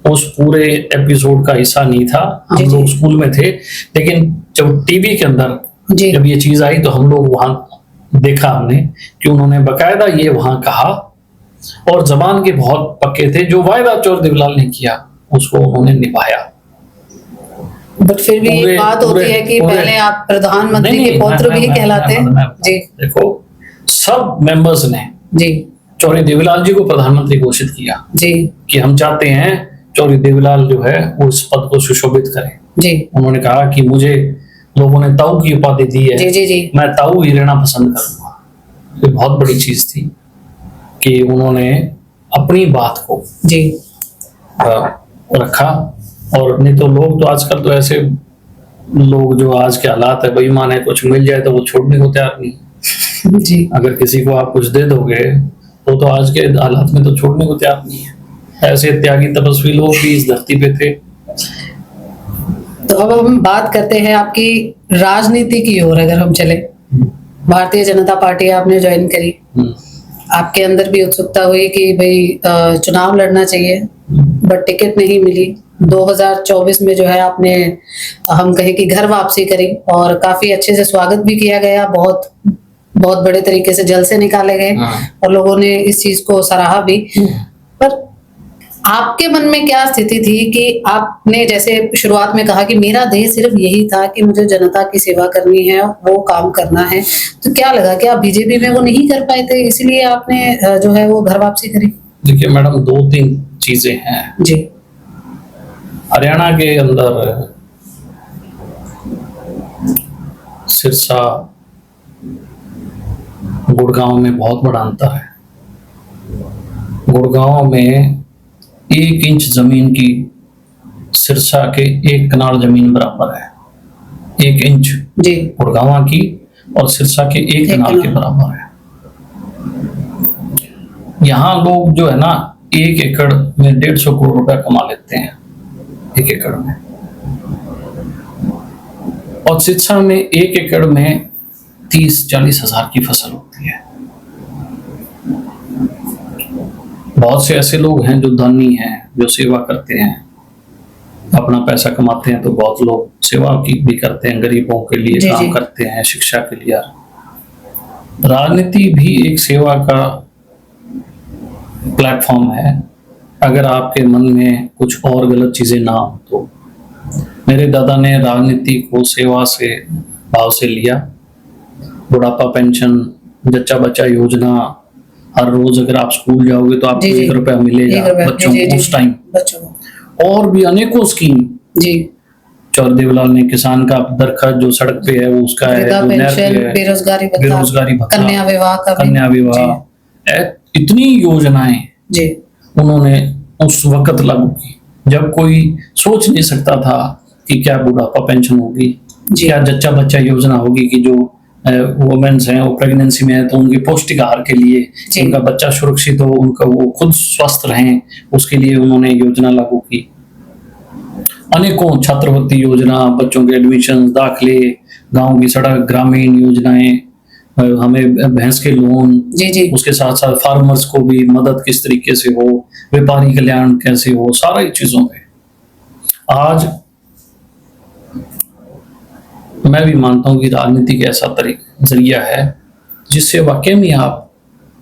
उस पूरे एपिसोड का हिस्सा नहीं था, हम लोग स्कूल में थे, लेकिन जब टीवी के अंदर जब ये चीज आई तो हम लोग वहां देखा हमने कि उन्होंने बकायदा ये वहां कहा और जबान के बहुत पक्के थे। जो वायदा चौधरी देवीलाल ने किया उसको उन्होंने निभाया। बट फिर भी एक बात होती है कि पहले आप प्रधानमंत्री के पौत्र भी कहलाते हैं। जी देखो, सब मेंबर्स ने जी चौधरी देवीलाल जी को प्रधानमंत्री घोषित किया जी कि हम चाहते हैं चौधरी देवीलाल जो है वो इस पद को सुशोभित करें। जी उन्होंने कहा कि मुझे लोगों ने ताऊ की उपाधि दी है, जी जी जी मैं ताऊ ही रहना पसंद करूंगा। ये बहुत बड़ी चीज थी कि उन्होंने अपनी बात को जी रखा। और नहीं तो लोग तो आजकल तो ऐसे लोग जो आज के हालात है बेईमान है, कुछ मिल जाए तो वो छोड़ने को तैयार नहीं जी। अगर किसी को आप कुछ दे दोगे तो आज के हालात में तो छोड़ने को तैयार नहीं है। ऐसे त्यागी तपस्वी लोग भी इस धरती पे थे। तो अब हम बात करते हैं आपकी राजनीति की ओर। अगर हम चले, भारतीय जनता पार्टी आपने ज्वाइन करी, आपके अंदर भी उत्सुकता हुई कि भाई चुनाव लड़ना चाहिए, बट टिकट नहीं मिली। 2024 में जो है आपने, हम कहें कि घर वापसी करी और काफी अच्छे से स्वागत भी किया गया, बहुत बहुत बड़े तरीके से जल से निकाले गए और लोगों ने इस चीज को सराहा भी। पर आपके मन में क्या स्थिति थी कि आपने जैसे शुरुआत में कहा कि मेरा ध्येय सिर्फ यही था कि मुझे जनता की सेवा करनी है, वो काम करना है, तो क्या लगा कि आप बीजेपी में वो नहीं कर पाए थे, इसलिए आपने जो है वो घर वापसी करी? देखिए मैडम, 2-3 चीजें हैं जी। हरियाणा के अंदर। सिरसा गुड़गांव में बहुत बड़ा अंतर है। गुड़गांव में 1 इंच जमीन की सिरसा के 1 कनाल जमीन बराबर है। 1 इंच जी। गुड़गांव की और सिरसा के 1 कनाल के बराबर है। यहाँ लोग जो है ना 1 एकड़ में 150 करोड़ रुपया कमा लेते हैं, 1 एकड़ में। और सिरसा में 1 एकड़ में 30-40 हजार की फसल होती है। बहुत से ऐसे लोग हैं जो धनी हैं, जो सेवा करते हैं, अपना पैसा कमाते हैं, तो बहुत लोग सेवा की भी करते हैं, गरीबों के लिए काम करते हैं, शिक्षा के लिए। राजनीति भी एक सेवा का प्लेटफॉर्म है, अगर आपके मन में कुछ और गलत चीजें ना हो तो। मेरे दादा ने राजनीति को सेवा से भाव से लिया। बुढ़ापा पेंशन, जच्चा बच्चा योजना, हर रोज अगर आप स्कूल जाओगे तो आपको 1 रुपया मिलेगा बच्चों को उस टाइम, और भी अनेकों स्कीम। जी। चौर देवलाल ने किसान का दरखत जो सड़क पे है वो उसका है, जो नहर पे है, बेरोजगारी भत्ता, कन्या विवाह, इतनी योजनाएं जी उन्होंने उस वक्त लागू की जब कोई सोच नहीं सकता था कि क्या बुढ़ापा पेंशन होगी, क्या जच्चा बच्चा योजना होगी कि जो वुमेन्स हैं वो प्रेगनेंसी में है तो उनके पौष्टिक आहार के लिए उनका बच्चा सुरक्षित हो, उनका वो खुद स्वस्थ रहें, उसके लिए उन्होंने योजना लागू की। अनेकों छात्रवृत्ति योजना, बच्चों के एडमिशन, दाखिले, गांव की सड़क, ग्रामीण योजनाएं, हमें भैंस के लोन, उसके साथ साथ फार्मर्स को भी मदद किस तरीके से हो, व्यापारी कल्याण कैसे हो, सारी चीजों पे। आज मैं भी मानता हूं कि राजनीति एक ऐसा जरिया है जिससे वाकई में आप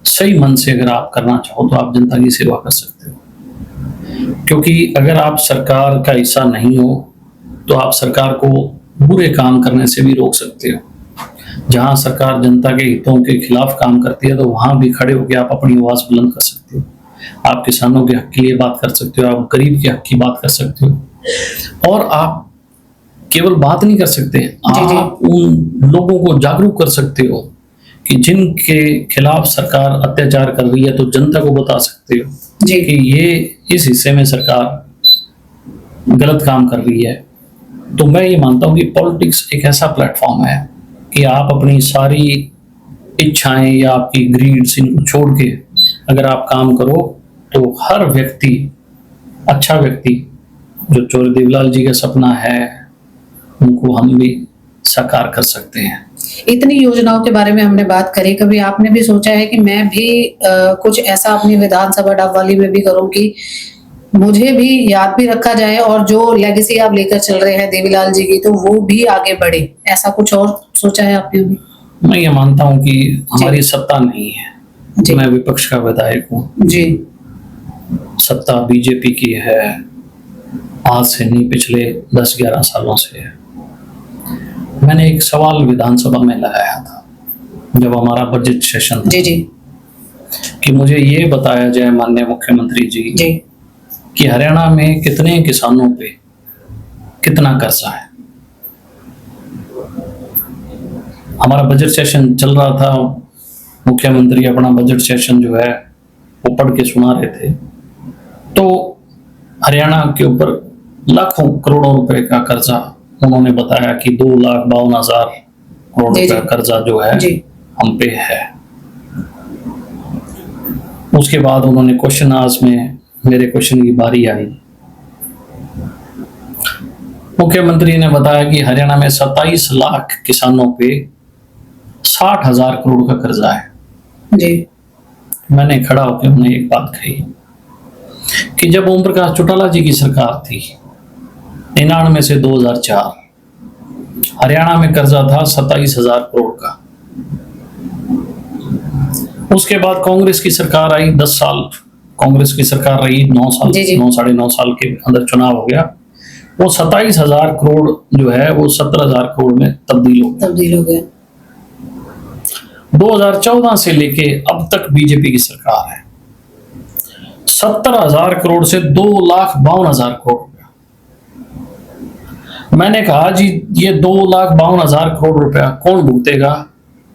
सही मन से अगर आप करना चाहो तो आप जनता की सेवा कर सकते हो। क्योंकि अगर आप सरकार का हिस्सा नहीं हो तो आप सरकार को बुरे काम करने से भी रोक सकते हो। जहां सरकार जनता के हितों के खिलाफ काम करती है तो वहां भी खड़े होकर आप अपनी आवाज बुलंद कर सकते हो। आप किसानों के हक के लिए बात कर सकते हो, आप गरीब के हक की बात कर सकते हो। और आप केवल बात नहीं कर सकते, आप उन लोगों को जागरूक कर सकते हो कि जिनके खिलाफ सरकार अत्याचार कर रही है, तो जनता को बता सकते हो कि ये इस हिस्से में सरकार गलत काम कर रही है। तो मैं ये मानता हूँ कि पॉलिटिक्स एक ऐसा प्लेटफॉर्म है कि आप अपनी सारी इच्छाएं या आपकी ग्रीड्स इनको छोड़ के अगर आप काम करो तो हर व्यक्ति, अच्छा व्यक्ति, जो चौर देवलाल जी का सपना है उनको हम भी साकार कर सकते हैं। इतनी योजनाओं के बारे में हमने बात करी, कभी आपने भी सोचा है कि मैं भी कुछ ऐसा अपनी विधानसभा डाबवाली में भी करूं कि मुझे भी याद भी रखा जाए और जो लेगेसी आप लेकर चल रहे हैं देवीलाल जी की, तो वो भी आगे बढ़े, ऐसा कुछ और सोचा है आपने भी? मैं ये मानता हूँ कि हमारी सत्ता नहीं है, मैं विपक्ष का विधायक हूँ जी। सत्ता बीजेपी की है, आज से नहीं पिछले 10-11 सालों से है। मैंने एक सवाल विधानसभा में लगाया था जब हमारा बजट सेशन था जी कि मुझे ये बताया जाए माननीय मुख्यमंत्री जी कि हरियाणा में कितने किसानों पे कितना कर्जा है। हमारा बजट सेशन चल रहा था, मुख्यमंत्री अपना बजट सेशन जो है वो पढ़ के सुना रहे थे, तो हरियाणा के ऊपर लाखों करोड़ों रुपए का कर्जा उन्होंने बताया कि 2,52,000 करोड़ रुपए कर्जा जो है हम पे है। उसके बाद उन्होंने क्वेश्चन आवर्स में मेरे क्वेश्चन की बारी आई। मुख्यमंत्री ने बताया कि हरियाणा में 27 लाख किसानों पे 60,000 करोड़ का कर्जा है। जी मैंने खड़ा होकर उन्हें एक बात कही कि जब ओम प्रकाश चौटाला जी की सरकार थी 99 से 2004, हरियाणा में कर्जा था 27,000 करोड़ का। उसके बाद कांग्रेस की सरकार आई, 10 साल कांग्रेस की सरकार रही, 9 साल, 9 साढ़े 9 साल के अंदर चुनाव हो गया। वो 27,000 करोड़ जो है वो 17,000 करोड़ में तब्दील हो गया। 2014 से लेके अब तक बीजेपी की सरकार है। 70,000 करोड़ से 2,52,000 करोड़ रुपया। मैंने कहा जी ये 2,52,000 करोड़ रुपया कौन भुगतेगा?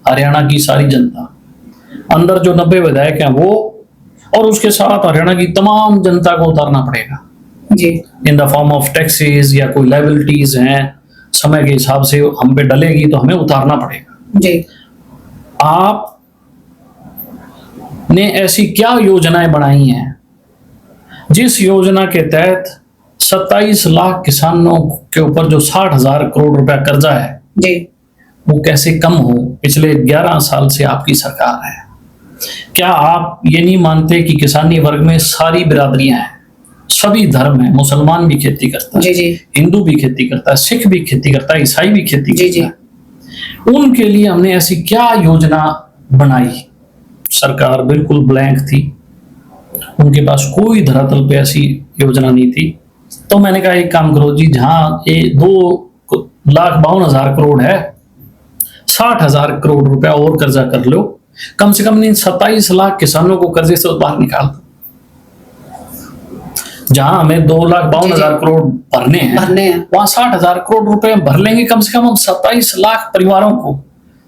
हरियाणा की सारी जनता, अंदर जो 90 विधायक हैं वो, और उसके साथ हरियाणा की तमाम जनता को उतारना पड़ेगा जी, in the form of taxes या कोई लायबिलिटीज हैं, समय के हिसाब से हम पे डलेगी तो हमें उतारना पड़ेगा जी। आप ने ऐसी क्या योजनाएं बनाई हैं जिस योजना के तहत 27 लाख किसानों के ऊपर जो 60,000 करोड़ रुपया कर्जा है जी, वो कैसे कम हो? पिछले 11 साल से आपकी सरकार है। क्या आप ये नहीं मानते कि किसानी वर्ग में सारी बिरादरियां हैं, सभी धर्म है, मुसलमान भी खेती करता है, जी जी, हिंदू भी खेती करता है, सिख भी खेती करता है, ईसाई भी खेती जी करता है। उनके लिए हमने ऐसी क्या योजना बनाई? सरकार बिल्कुल ब्लैंक थी, उनके पास कोई धरातल पे ऐसी योजना नहीं थी। तो मैंने कहा एक काम करो जी, जहां ये 2,52,000 करोड़ है, 60,000 करोड़ रुपया और कर्जा कर लो, कम से कम इन 27 लाख किसानों को कर्जे से बाहर निकाल दो। जहां हमें 2,52,000 करोड़ भरने हैं वहां 60,000 करोड़ रुपए भर लेंगे, कम से कम हम 27 लाख परिवारों को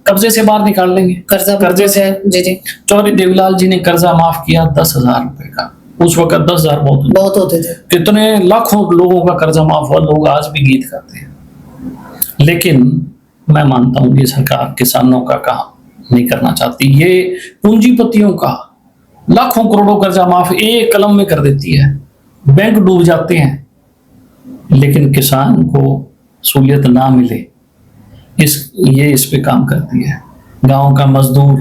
कर्जे से बाहर निकाल लेंगे। कर्जे से जी जी। चौधरी देवीलाल जी ने कर्जा माफ किया 10,000 रुपए का। उस वक्त 10,000 बहुत होते थे। कितने लाखों लोगों का कर्जा माफ हुआ, लोग आज भी गीत गाते हैं। लेकिन मैं मानता हूं ये सरकार किसानों का काम नहीं करना चाहती, ये पूंजीपतियों का लाखों करोड़ों कर्जा माफ एक कलम में कर देती है, बैंक डूब जाते हैं। लेकिन किसान को सहूलियत ना मिले इस पे काम करती है। गांव का मजदूर,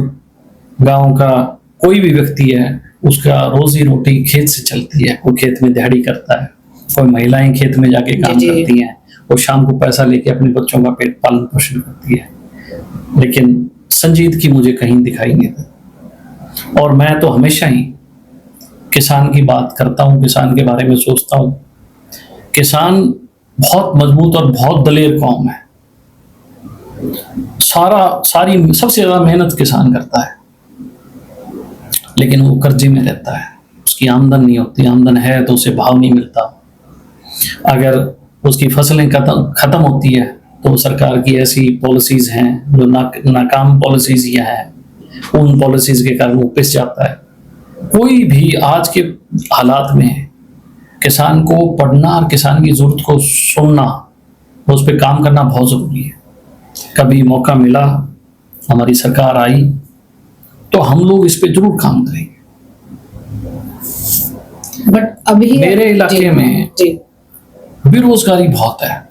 गांव का कोई भी व्यक्ति है, उसका रोजी रोटी खेत से चलती है, वो खेत में दिहाड़ी करता है, कोई महिलाएं खेत में जाके काम करती हैं, वो शाम को पैसा लेके अपने बच्चों का पेट पालन पोषण करती है। लेकिन संजीदगी मुझे कहीं दिखाई नहीं देती। और मैं तो हमेशा ही किसान की बात करता हूँ, किसान के बारे में सोचता हूँ। किसान बहुत मजबूत और बहुत दलेर कौम है। सारी सबसे ज्यादा मेहनत किसान करता है, लेकिन वो कर्जे में रहता है, उसकी आमदन नहीं होती, आमदन है तो उसे भाव नहीं मिलता। अगर उसकी फसलें खत्म होती है तो सरकार की ऐसी पॉलिसीज हैं जो नाकाम पॉलिसीज ये हैं, उन पॉलिसीज के कारण वो पिस जाता है। कोई भी आज के हालात में किसान को पढ़ना और किसान की जरूरत को सुनना, उस पर काम करना बहुत जरूरी है। कभी मौका मिला, हमारी सरकार आई, तो हम लोग इस पे जरूर काम करेंगे। बट अभी मेरे इलाके में बेरोजगारी बहुत है।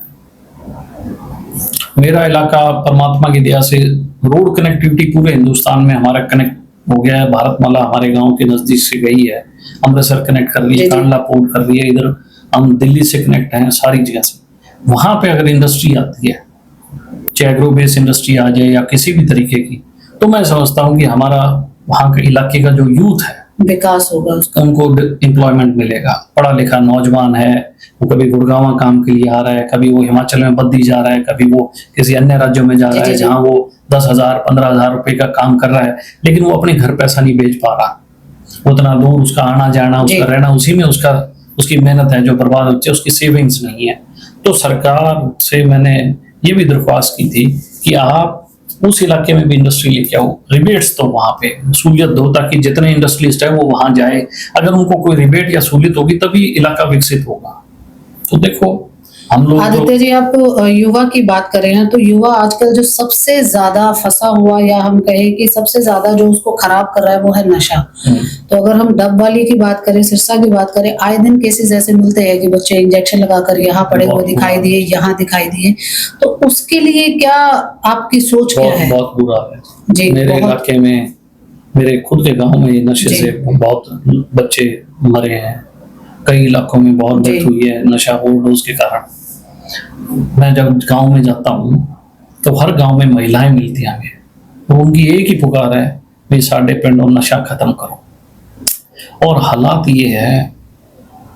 मेरा इलाका परमात्मा की दया से रोड कनेक्टिविटी पूरे हिंदुस्तान में हमारा कनेक्ट हो गया है। भारतमाला हमारे गांव के नजदीक से गई है, अमृतसर कनेक्ट कर रही है, कांडला पोर्ट कर रही है, इधर हम दिल्ली से कनेक्ट हैं, सारी जगह से। वहां पे अगर इंडस्ट्री आती है, चाहे एग्रो बेस इंडस्ट्री आ जाए या किसी भी तरीके की, तो मैं समझता हूँ कि हमारा वहाँ के इलाके का जो यूथ है विकास होगा, उनको एम्प्लॉयमेंट मिलेगा। पढ़ा लिखा नौजवान है, वो कभी गुड़गांव काम के लिए आ रहा है, कभी वो हिमाचल में बद्दी जा रहा है, कभी वो किसी अन्य राज्यों में जा रहा है जहाँ वो 10,000 15,000 रुपए का काम कर रहा है, लेकिन वो अपने घर पैसा नहीं भेज पा रहा। उतना दूर उसका आना जाना, उसका रहना, उसी में उसकी मेहनत है जो बर्बाद होती है, उसकी सेविंग्स नहीं है। तो सरकार से मैंने ये भी दरख्वास्त की थी कि आप उस इलाके में भी इंडस्ट्री लेके आओ, रिबेट्स तो वहां पे सहूलियत दो ताकि जितने इंडस्ट्रियलिस्ट है वो वहां जाए। अगर उनको कोई रिबेट या सहूलियत होगी तभी इलाका विकसित होगा। तो देखो, हम लोग आदित्य जी, आप युवा की बात कर रहे हैं, तो युवा आजकल जो सबसे ज्यादा फंसा हुआ, या हम कहें कि सबसे ज्यादा जो उसको खराब कर रहा है, वो है नशा। तो अगर हम डब वाली की बात करें, सिरसा की बात करें, आए दिन केसेस ऐसे मिलते हैं कि बच्चे इंजेक्शन लगाकर यहाँ पड़े हुए दिखाई दिए, यहाँ दिखाई दिए। तो उसके लिए क्या आपकी सोच क्या है? बहुत बुरा है जी, मेरे इलाके में, मेरे खुद के गांव में नशे से बहुत बच्चे मरे हैं। कई इलाकों में बहुत डेथ हुई है नशा ओवरडोज के कारण। मैं जब गांव में जाता हूँ तो हर गांव में महिलाएं मिलती हैं हमें, तो उनकी एक ही पुकार है, भाई साडे पिंडों नशा खत्म करो। और हालात ये है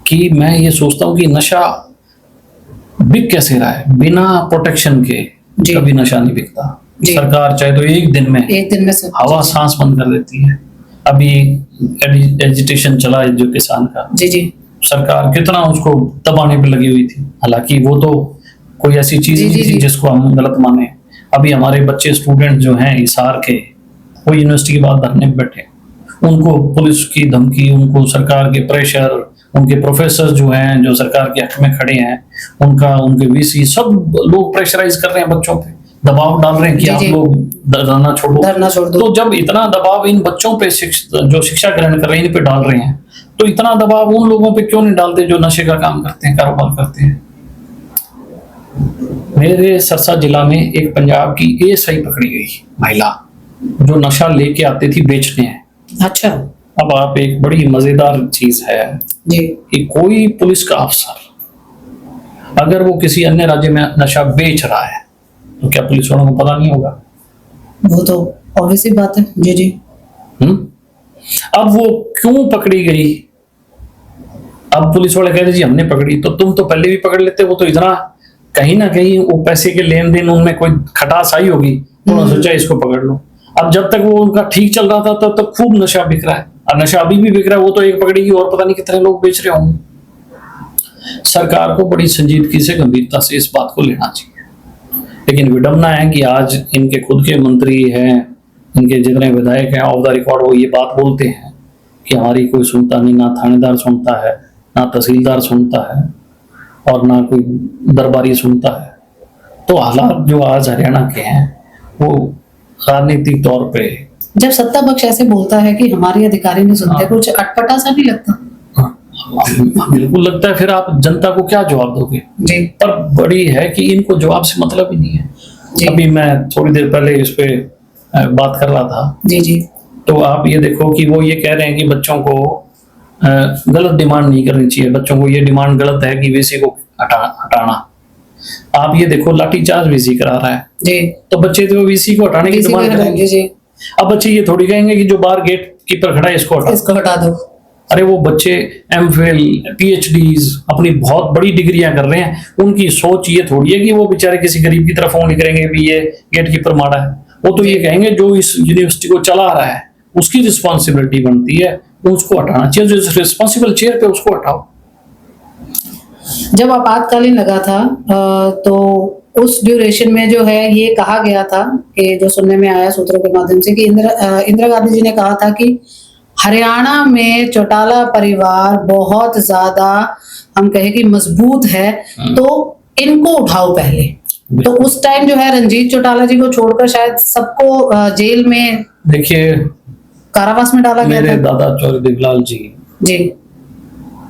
कि मैं ये सोचता हूँ कि नशा बिक कैसे रहा है? बिना प्रोटेक्शन के कभी नशा नहीं बिकता। सरकार चाहे तो एक दिन में हवा सांस बंद कर देती है। अभी एजिटेशन चला है जो किसान का, जी सरकार कितना उसको दबाने पे लगी हुई थी, हालांकि वो तो कोई ऐसी चीज नहीं थी जिसको हम गलत माने। अभी हमारे बच्चे स्टूडेंट जो हैं हिसार के, वो यूनिवर्सिटी के बाद धरने में बैठे, उनको पुलिस की धमकी, उनको सरकार के प्रेशर, उनके प्रोफेसर जो हैं जो सरकार के हक में खड़े हैं, उनके वीसी सब लोग प्रेशराइज कर रहे हैं, बच्चों पे दबाव डाल रहे हैं कि आप लोग धरना छोड़ दो। तो जब इतना दबाव इन बच्चों पे जो शिक्षा ग्रहण कर रहे हैं इन पे डाल रहे हैं, तो इतना दबाव उन लोगों पे क्यों नहीं डालते जो नशे का काम करते हैं, कारोबार करते हैं। मेरे सरसा जिला में एक पंजाब की एएसआई पकड़ी गई महिला, जो नशा लेके आती थी बेचने हैं। अच्छा। अब आप एक बड़ी मजेदार चीज है जी, कि कोई पुलिस का अफसर अगर वो किसी अन्य राज्य में नशा बेच रहा है तो क्या पुलिस वालों को पता नहीं होगा? वो तो ऑब्वियस ही बात है। जी जी। अब वो क्यों पकड़ी गई? अब पुलिस वाले कहते जी हमने पकड़ी, तो तुम तो पहले भी पकड़ लेते। वो तो इतना कहीं ना कहीं वो पैसे के लेन देन उनमें कोई खटास आई होगी, उन्होंने सोचा इसको पकड़ लो। अब जब तक वो उनका ठीक चल रहा था तब तक खूब नशा बिक रहा है, और नशा अभी भी बिक रहा है। वो तो एक पकड़ेगी और पता नहीं कितने लोग बेच रहे होंगे। सरकार को बड़ी संजीदगी से, गंभीरता से इस बात को लेना चाहिए। लेकिन विडंबना है कि आज इनके खुद के मंत्री हैं, इनके जितने विधायक हैं, ऑफ द रिकॉर्ड वो ये बात बोलते हैं कि हमारी कोई सुनता नहीं, ना थानेदार सुनता है, ना तहसीलदार सुनता है, और ना कोई दरबारी सुनता है। तो हालात जो आज हरियाणा के हैं वो राजनीतिक तौर पे, जब सत्ता पक्ष ऐसे बोलता है कि हमारे अधिकारी नहीं सुनते, कुछ अटपटा सा नहीं लगता? बिल्कुल लगता है। फिर आप जनता को क्या जवाब दोगे जी? पर बड़ी है कि इनको जवाब से मतलब ही नहीं है। अभी मैं थोड़ी देर पहले इस पे बात कर रहा था जी जी, तो आप ये देखो कि वो ये कह रहे हैं कि बच्चों को गलत डिमांड नहीं करनी चाहिए, बच्चों को ये डिमांड गलत है कि वीसी को हटाना। आप ये देखो लाठीचार्ज वीसी करा रहा है जी, तो बच्चे तो वीसी को हटाने की डिमांड करेंगे जी। अब बच्चे ये थोड़ी कहेंगे कि जो बाहर गेट कीपर खड़ा है इसको हटा दो। अरे वो बच्चे एमफिल, पीएचडीज, अपनी बहुत बड़ी डिग्रियां कर रहे हैं, उनकी सोच ये थोड़ी है कि वो बेचारे किसी गरीब की तरफ फोन नहीं करेंगे भी ये गेट कीपर मारा है। वो तो ये कहेंगे जो इस यूनिवर्सिटी को चला रहा है उसकी रिस्पॉन्सिबिलिटी बनती है, उसको हटाना चाहिए, जो रिस्पॉन्सिबल चेयर पे उसको हटाओ। जब आपातकालीन लगा था तो उस ड्यूरेशन में जो है ये कहा गया था कि जो सुनने में आया सूत्रों के माध्यम से कि इंदिरा गांधी जी ने कहा था कि हरियाणा में चौटाला परिवार बहुत ज्यादा, हम कहें कि मजबूत है, तो इनको उठाओ पहले। तो उस टाइम जो है रणजीत चौटाला जी को छोड़कर शायद सबको जेल में, देखिए कारावास में डाला गया था। मेरे दादा चौधरी देवलाल जी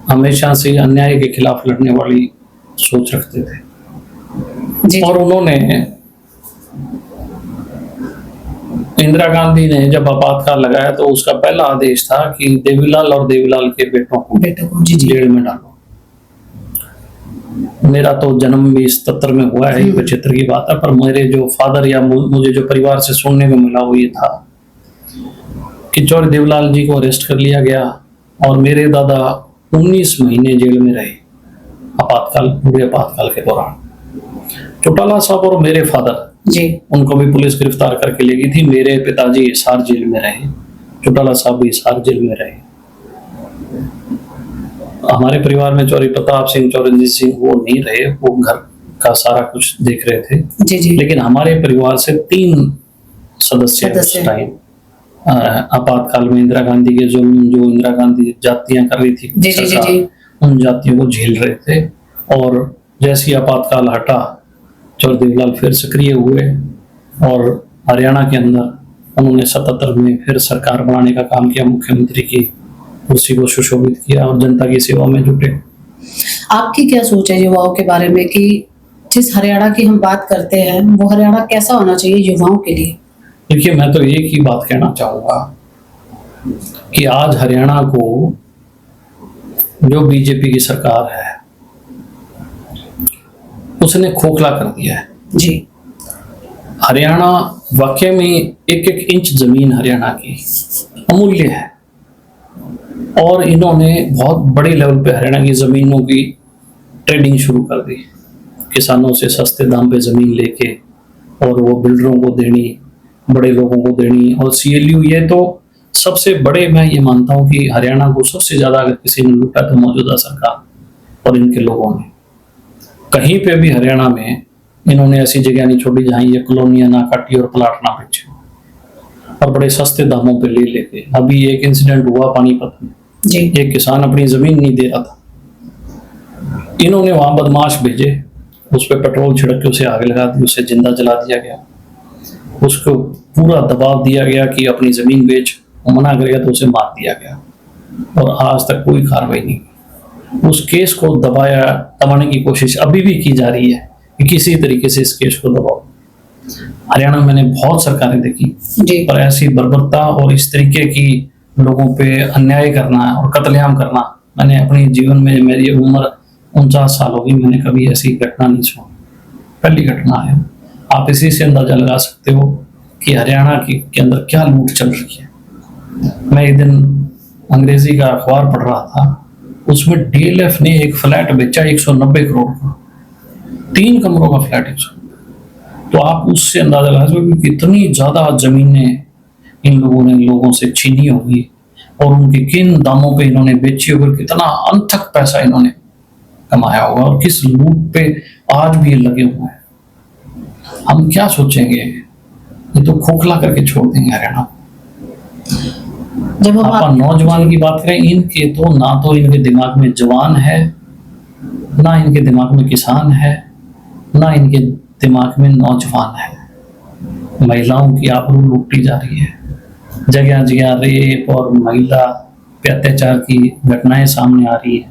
हमेशा से अन्याय के खिलाफ लड़ने वाली सोच रखते थे जी, और उन्होंने, इंदिरा गांधी ने जब आपातकाल लगाया तो उसका पहला आदेश था कि देवीलाल और देवीलाल के बेटों को जेल में डालो। मेरा तो जन्म भी 77 में हुआ है, 75 की बात है, पर मेरे जो फादर या मुझे जो परिवार से सुनने को मिला वो ये था कि चौधरी देवीलाल जी को अरेस्ट कर लिया गया और मेरे दादा 19 महीने जेल में रहे पूरे आपातकाल के दौरान। चौटाला साहब और मेरे फादर जी, उनको भी पुलिस गिरफ्तार करके ले गई थी। मेरे पिताजी हिसार जेल में रहे, चौटाला साहब भी हिसार जेल में रहे। हमारे परिवार में चौधरी प्रताप सिंह, चौरंजीत सिंह वो नहीं रहे, वो घर का सारा कुछ देख रहे थे जी जी। लेकिन हमारे परिवार से 3 सदस्य उस टाइम आपातकाल में इंदिरा गांधी के जो इंदिरा गांधी जातियां कर रही थी जी, उन जातियों को झेल रहे थे। और जैसे ही आपातकाल हटा, चौधरी लाल फिर सक्रिय हुए और हरियाणा के अंदर उन्होंने 77 में फिर सरकार बनाने का काम किया, मुख्यमंत्री की कुर्सी को सुशोभित किया और जनता की सेवा में जुटे। आपकी क्या सोच है युवाओं के बारे में कि जिस हरियाणा की हम बात करते हैं वो हरियाणा कैसा होना चाहिए युवाओं के लिए? देखिए, मैं तो एक ही बात कहना चाहूंगा कि आज हरियाणा को जो बीजेपी की सरकार है उसने खोखला कर दिया है जी। हरियाणा वाकई में एक एक इंच जमीन हरियाणा की अमूल्य है और इन्होंने बहुत बड़े लेवल पे हरियाणा की जमीनों की ट्रेडिंग शुरू कर दी। किसानों से सस्ते दाम पे जमीन लेके और वो बिल्डरों को देनी, बड़े लोगों को देनी। और सीएलयू, ये तो सबसे बड़े, मैं ये मानता हूँ कि हरियाणा को सबसे ज्यादा अगर किसी ने लूटा तो मौजूदा सरकार और इनके लोगों ने। कहीं पे भी हरियाणा में इन्होंने ऐसी जगह नहीं छोड़ी जहां ये कॉलोनियां ना काटी और प्लाट ना बेचे और बड़े सस्ते दामों पे ले लेके। अभी एक इंसिडेंट हुआ पानीपत में, जी। एक किसान अपनी जमीन नहीं दे रहा था, इन्होंने वहां बदमाश भेजे, उस पर पेट्रोल छिड़क के उसे आग लगा दी, उसे जिंदा जला दिया गया, उसको पूरा दबाव दिया गया कि अपनी जमीन बेच, वो मना करेगा तो उसे मार दिया गया और आज तक कोई कार्रवाई नहीं। उस केस को दबाने की कोशिश अभी भी की जा रही है कि किसी तरीके से इस केस को दबाओ। हरियाणा में मैंने बहुत सरकारें देखी जी। पर ऐसी बर्बरता और इस तरीके की लोगों पे अन्याय करना और कत्लेआम करना, मैंने अपनी जीवन में, मेरी उम्र 49 साल होगी, मैंने कभी ऐसी घटना नहीं सुनी, पहली घटना है। आप इसी से अंदाजा लगा सकते हो कि हरियाणा के अंदर क्या लूट चल रही है। मैं एक दिन अंग्रेजी का अखबार पढ़ रहा था, उसमें डीएलएफ ने एक फ्लैट बेचा 190 करोड़ का, 3 कमरों का फ्लैट 190। तो आप उससे अंदाजा लगा सकते हो कि कितनी ज्यादा जमीनें इन लोगों ने लोगों से छीनी होगी और उनके किन दामों पे इन्होंने बेची होगी, कितना अनथक पैसा इन्होंने कमाया होगा और किस लूट पे आज भी लगे हुए हैं। हम क्या सोचेंगे? ये तो खोखला करके छोड़ देंगे हरियाणा। जब हम आप नौजवान की बात करें, इनके तो ना तो इनके दिमाग में जवान है, ना इनके दिमाग में किसान है, ना इनके दिमाग में नौजवान है। महिलाओं की आबरू लूटी जा रही है, जगह जगह रेप और महिला पे अत्याचार की घटनाएं सामने आ रही है।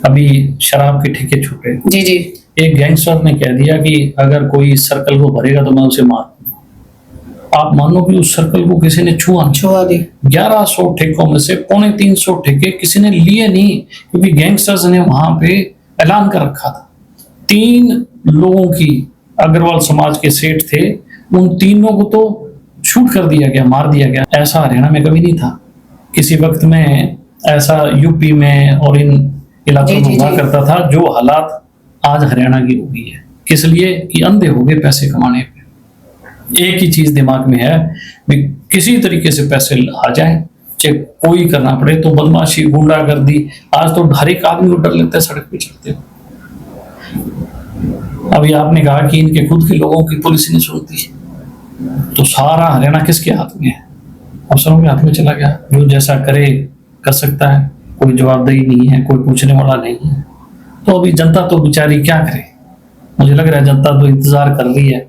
अभी शराब के ठेके छूटे, जी जी। एक गैंगस्टर ने कह दिया कि अगर कोई इस सर्कल को भरेगा तो मैं उसे मार दूंगा। आप मानो कि उस सर्कल को किसी ने छुआ दी। 1100 ठेकों में से 350 ठेके किसी ने लिए नहीं, क्योंकि गैंगस्टर्स ने वहां पे ऐलान कर रखा था। 3 लोगों की अग्रवाल समाज के सेठ थे, उन तीनों को तो शूट कर दिया गया, मार दिया गया। ऐसा हरियाणा में कभी नहीं था। किसी वक्त में ऐसा यूपी में और इन इलाकों में हुआ करता था, जो हालात आज हरियाणा की हो गई है। किस लिए? कि अंधे हो गए पैसे कमाने पे। एक ही चीज दिमाग में है कि किसी तरीके से पैसे आ जाए, चाहे कोई करना पड़े। तो बदमाशी, गुंडागर्दी, आज तो हर एक आदमी को डर लगता है सड़क पे चलते हो। अभी आपने कहा कि इनके खुद के लोगों की पुलिस नहीं सुनती, तो सारा हरियाणा किसके हाथ में है? अफसरों के हाथ में चला गया। जो जैसा करे कर सकता है, कोई जवाबदेही नहीं है, कोई पूछने वाला नहीं है। तो अभी जनता तो बेचारी क्या करे? मुझे लग रहा है जनता तो इंतजार कर रही है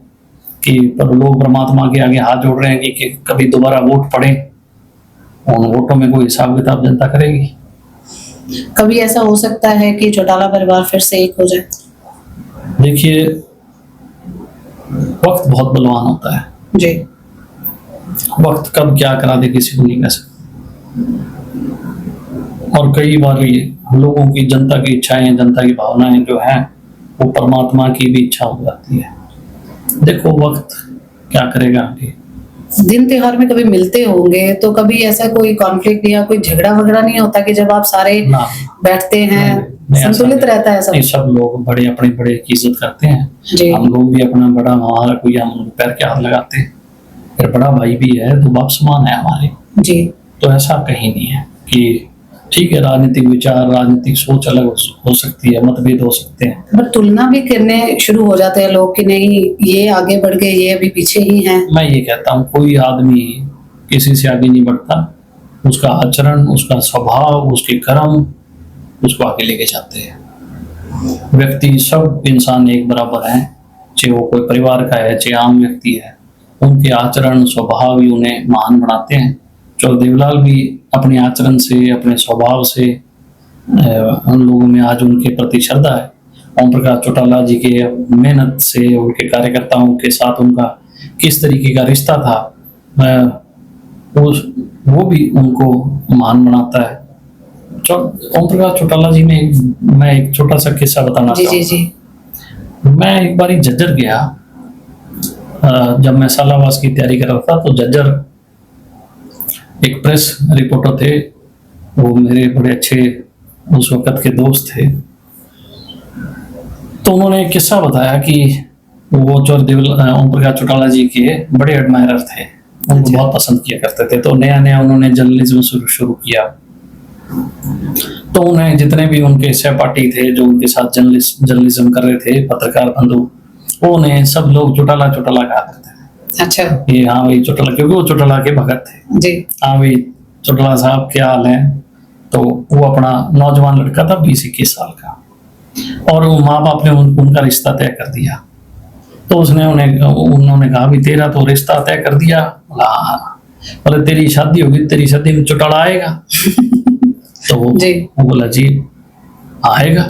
कि पर लोग परमात्मा के आगे हाथ जोड़ रहे हैं कि कभी दोबारा वोट पड़े, उन वोटों में कोई हिसाब किताब जनता करेगी। कभी ऐसा हो सकता है कि चौटाला परिवार फिर से एक हो जाए? देखिए, वक्त बहुत बलवान होता है जी। वक्त कब क्या करा दे किसी को नहीं कह सकता। और कई बार ये लोगों की, जनता की इच्छाएं, जनता की भावनाएं जो हैं, वो परमात्मा की भी इच्छा हो जाती है। देखो वक्त क्या करेगा आगे। दिन त्योहार में कभी मिलते होंगे तो कभी ऐसा कोई कॉन्फ्लिक्ट या कोई झगड़ा वगैरह नहीं होता कि जब आप सारे बैठते हैं, संतुलित रहता है सब? सब लोग बड़े अपने बड़े की इज्जत करते हैं। जी। हम लोग भी अपना बड़ा, हमारा कोई, हम पैर के हाथ लगाते हैं। फिर बड़ा भाई भी है तो बाप समान है हमारे। जी। तो ऐसा कहीं नहीं है कि ठीक है, राजनीतिक विचार, राजनीतिक सोच अलग हो सकती है, मतभेद हो सकते हैं, पर तुलना भी करने शुरू हो जाते हैं लोग कि नहीं ये आगे बढ़ गए, ये अभी पीछे ही हैं। मैं ये कहता हूँ कोई आदमी किसी से आगे नहीं बढ़ता। उसका आचरण, उसका स्वभाव, उसके कर्म उसको आगे लेके जाते हैं। व्यक्ति, सब इंसान एक बराबर हैं, चाहे वो कोई परिवार का है चाहे आम व्यक्ति है, उनके आचरण स्वभाव ही उन्हें महान बनाते हैं। चौर देवीलाल भी अपने आचरण से, अपने स्वभाव से उन लोगों में आज उनके प्रति श्रद्धा है। ओम प्रकाश चौटाला जी के मेहनत से, उनके कार्यकर्ताओं के साथ उनका किस तरीके का रिश्ता था, वो भी उनको महान बनाता है। ओम प्रकाश चौटाला जी में मैं एक छोटा सा किस्सा बताना चाहूँगा। मैं एक बार झज्जर गया, जब मैं सालावास की तैयारी कर रहा था, तो झज्जर एक प्रेस रिपोर्टर थे, वो मेरे बड़े अच्छे उस वक्त के दोस्त थे। तो उन्होंने एक किस्सा बताया कि वो चौर देवीलाल ओम प्रकाश चौटाला जी के बड़े एडमायरर थे, उनको बहुत पसंद किया करते थे। तो नया नया उन्होंने जर्नलिज्म शुरू किया, तो उन्हें जितने भी उनके सहपाठी थे जो उनके साथ जर्नलिज्म कर रहे थे, पत्रकार बंधु, वो उन्हें सब लोग चौटाला चौटाला कहा करते थे। अच्छा, ये हाँ भाई चौटाला, क्योंकि वो चौटाला के भगत थे जी। हाँ भाई चौटाला साहब क्या हाल है। तो वो अपना नौजवान लड़का था 20-21 साल का, और वो माँ बाप ने उनका रिश्ता तय कर दिया। तो उन्होंने कहा भी तेरा तो रिश्ता तय कर दिया, बोले तेरी शादी होगी, तेरी शादी में चौटाला आएगा। तो वो बोला जी आएगा।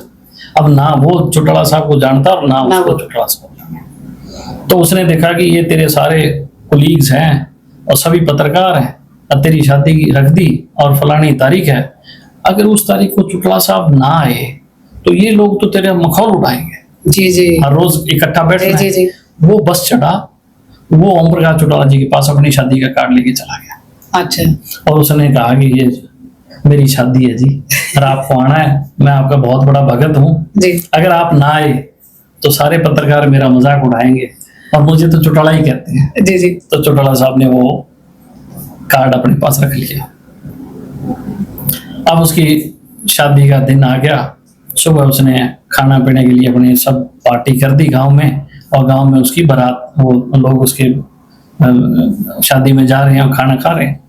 अब ना वो चौटाला साहब को जानता और ना उसको चौटाला साहब जानता। तो उसने देखा कि ये तेरे सारे कोलीग्स हैं और सभी पत्रकार हैं, अब तेरी शादी की रख दी और फलानी तारीख है, अगर उस तारीख को चौटाला साहब ना आए तो ये लोग तो तेरे मखौल उड़ाएंगे। जी जी, हर रोज इकट्ठा बैठना जी जी। वो बस चढ़ा, वो ओम प्रकाश चौटाला जी के पास अपनी शादी का कार्ड लेके चला गया। अच्छा। और उसने कहा कि ये मेरी शादी है जी, और आपको आना है, मैं आपका बहुत बड़ा भगत हूँ जी, अगर आप ना आए तो सारे पत्रकार मेरा मजाक उड़ाएंगे और मुझे तो चौटाला ही कहते हैं। जी जी। तो चौटाला साहब ने वो कार्ड अपने पास रख लिया। अब उसकी शादी का दिन आ गया, सुबह उसने खाना पीने के लिए अपनी सब पार्टी कर दी गांव में, और गांव में उसकी बारात, वो लोग उसके शादी में जा रहे हैं और खाना खा रहे हैं।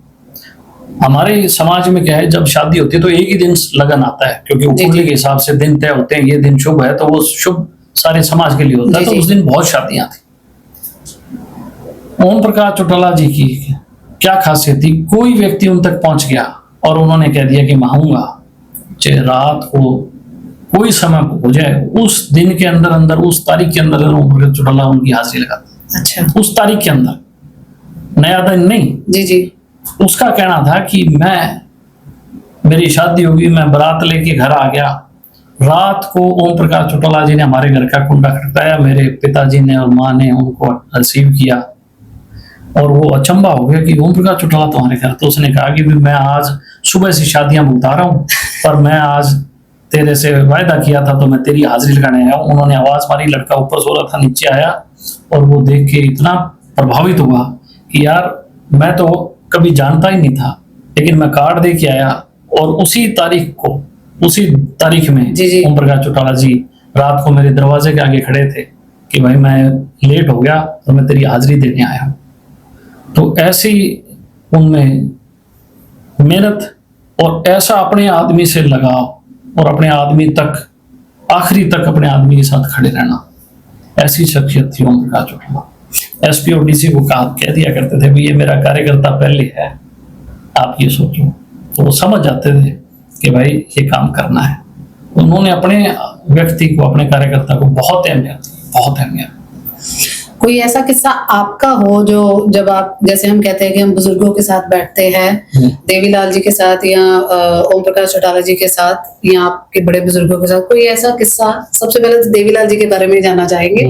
हमारे समाज में क्या है, जब शादी होती है तो एक ही दिन लगन आता है, क्योंकि कुंडली के हिसाब से दिन तय होते हैं, ये दिन शुभ है तो वो शुभ सारे समाज के लिए होता है। तो उस दिन बहुत शादियां थी। ओम प्रकाश चौटाला जी की क्या खासियत थी, कोई व्यक्ति उन तक पहुंच गया और उन्होंने कह दिया कि मैं आऊंगा, चाहे रात को कोई समय हो जाए, उस दिन के अंदर अंदर, उस तारीख के अंदर ओम प्रकाश चौटाला उनकी हाजिरी लगाता। अच्छा, उस तारीख के अंदर, नया दिन नहीं। जी जी। उसका कहना था कि मेरी शादी होगी, मैं बारात लेके घर आ गया, रात को ओम प्रकाश चौटाला जी ने हमारे घर का कुंडा खटकाया, मेरे पिताजी ने और माँ ने उनको रिसीव किया, और वो अचंभा हो गया कि ओम प्रकाश चौटाला तुम्हारे घर। तो उसने कहा कि मैं आज सुबह से शादियां भुगता रहा हूँ, पर मैं आज तेरे से वायदा किया था तो मैं तेरी हाजिरी लगाने आया हूँ। उन्होंने आवाज मारी, लड़का ऊपर सो रहा था, नीचे आया, और वो देख के इतना प्रभावित हुआ कि यार मैं तो कभी जानता ही नहीं था, लेकिन मैं कार्ड दे के आया, और उसी तारीख में ओम प्रकाश चौटाला जी रात को मेरे दरवाजे के आगे खड़े थे कि भाई मैं लेट हो गया तो मैं तेरी हाजिरी देने आया हूं। तो ऐसी उनमें मेहनत और ऐसा अपने आदमी से लगाव, और अपने आदमी तक, आखिरी तक अपने आदमी के साथ खड़े रहना, ऐसी शख्सियत थी ओम प्रकाश चौटाला। एसपी और डीसी को कह दिया करते थे भी ये मेरा कार्यकर्ता पहले है, आप ये सोचो। तो वो समझ जाते थे कि भाई ये काम करना है। उन्होंने अपने व्यक्ति को, अपने कार्यकर्ता को बहुत अहमियत। कोई ऐसा किस्सा आपका हो जो, जब आप, जैसे हम कहते हैं कि हम बुजुर्गों के साथ बैठते हैं, देवीलाल जी के साथ या ओम प्रकाश चौटाला जी के साथ या आपके बड़े बुजुर्गों के साथ, कोई ऐसा किस्सा? सबसे पहले तो देवीलाल जी के बारे में जानना चाहेंगे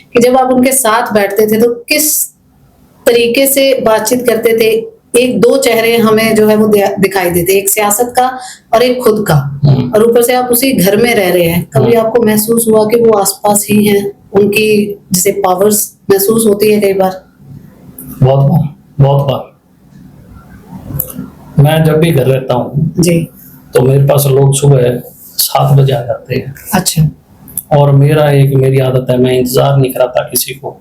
कि जब आप उनके साथ बैठते थे तो किस तरीके से बातचीत करते थे। एक दो चेहरे हमें जो है वो दिखाई देते, एक सियासत का और एक खुद का, और ऊपर से आप उसी घर में रह रहे हैं। कभी आपको महसूस हुआ कि वो आसपास ही हैं, उनकी जैसे पावर्स महसूस होती है कई बार? बहुत बार। मैं जब भी घर रहता हूँ जी, तो मेरे पास लोग सुबह 7 बजे आ जाते हैं। अच्छा। और मेरी आदत है, मैं इंतजार नहीं कराता किसी को,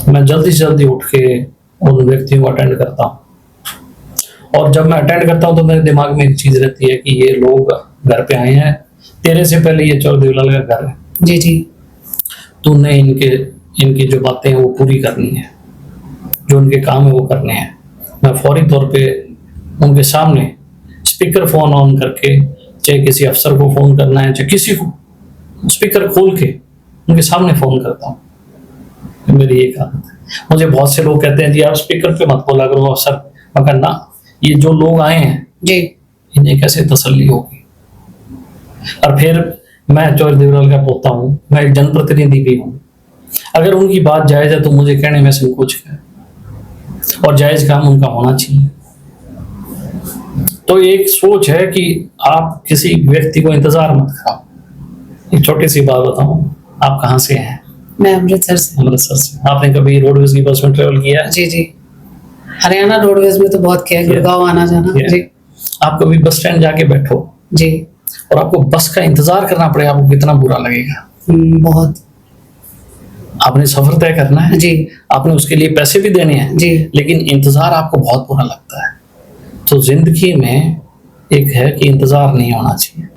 मैं जल्दी से जल्दी उठ के उन व्यक्तियों को अटेंड करता हूँ। और जब मैं अटेंड करता हूँ तो मेरे दिमाग में एक चीज रहती है कि ये लोग घर पे आए हैं तेरे से पहले ये चौर देवलाल का घर है, जी जी तूने इनकी जो बातें हैं वो पूरी करनी है, जो उनके काम है वो करने हैं। मैं फौरी तौर पे उनके सामने स्पीकर फोन ऑन करके, चाहे किसी अफसर को फोन करना है, चाहे किसी को, स्पीकर खोल के उनके सामने फोन करता हूँ। मेरी एक आदत है। मुझे बहुत से लोग कहते हैं जी आप स्पीकर पे मत बोला करो अफसर, मगर ना, ये जो लोग आए हैं जी इन्हें कैसे तसल्ली होगी। और फिर मैं चौर देवलाल का पोता हूँ, मैं एक जनप्रतिनिधि भी हूँ। अगर उनकी बात जायज है तो मुझे कहने में संकोच है, और जायज काम उनका होना चाहिए। तो एक सोच है कि आप किसी व्यक्ति को इंतजार मत कराओ। एक छोटी सी बात बताऊं, आप कहाँ से हैं? मैं अमृतसर से। अमृतसर से। आपने कभी रोडवेज की बस में ट्रेवल किया है? जी जी, हरियाणा रोडवेज में तो बहुत किया है, गुड़गांव आना जाना। किया है? जी आप कभी बस स्टैंड जाके बैठो जी, और आपको बस का इंतजार करना पड़े, आपको कितना बुरा लगेगा। बहुत। आपने सफर तय करना है जी आपने उसके लिए पैसे भी देने हैं जी लेकिन इंतजार आपको बहुत बुरा लगता है। तो जिंदगी में एक है कि इंतजार नहीं होना चाहिए।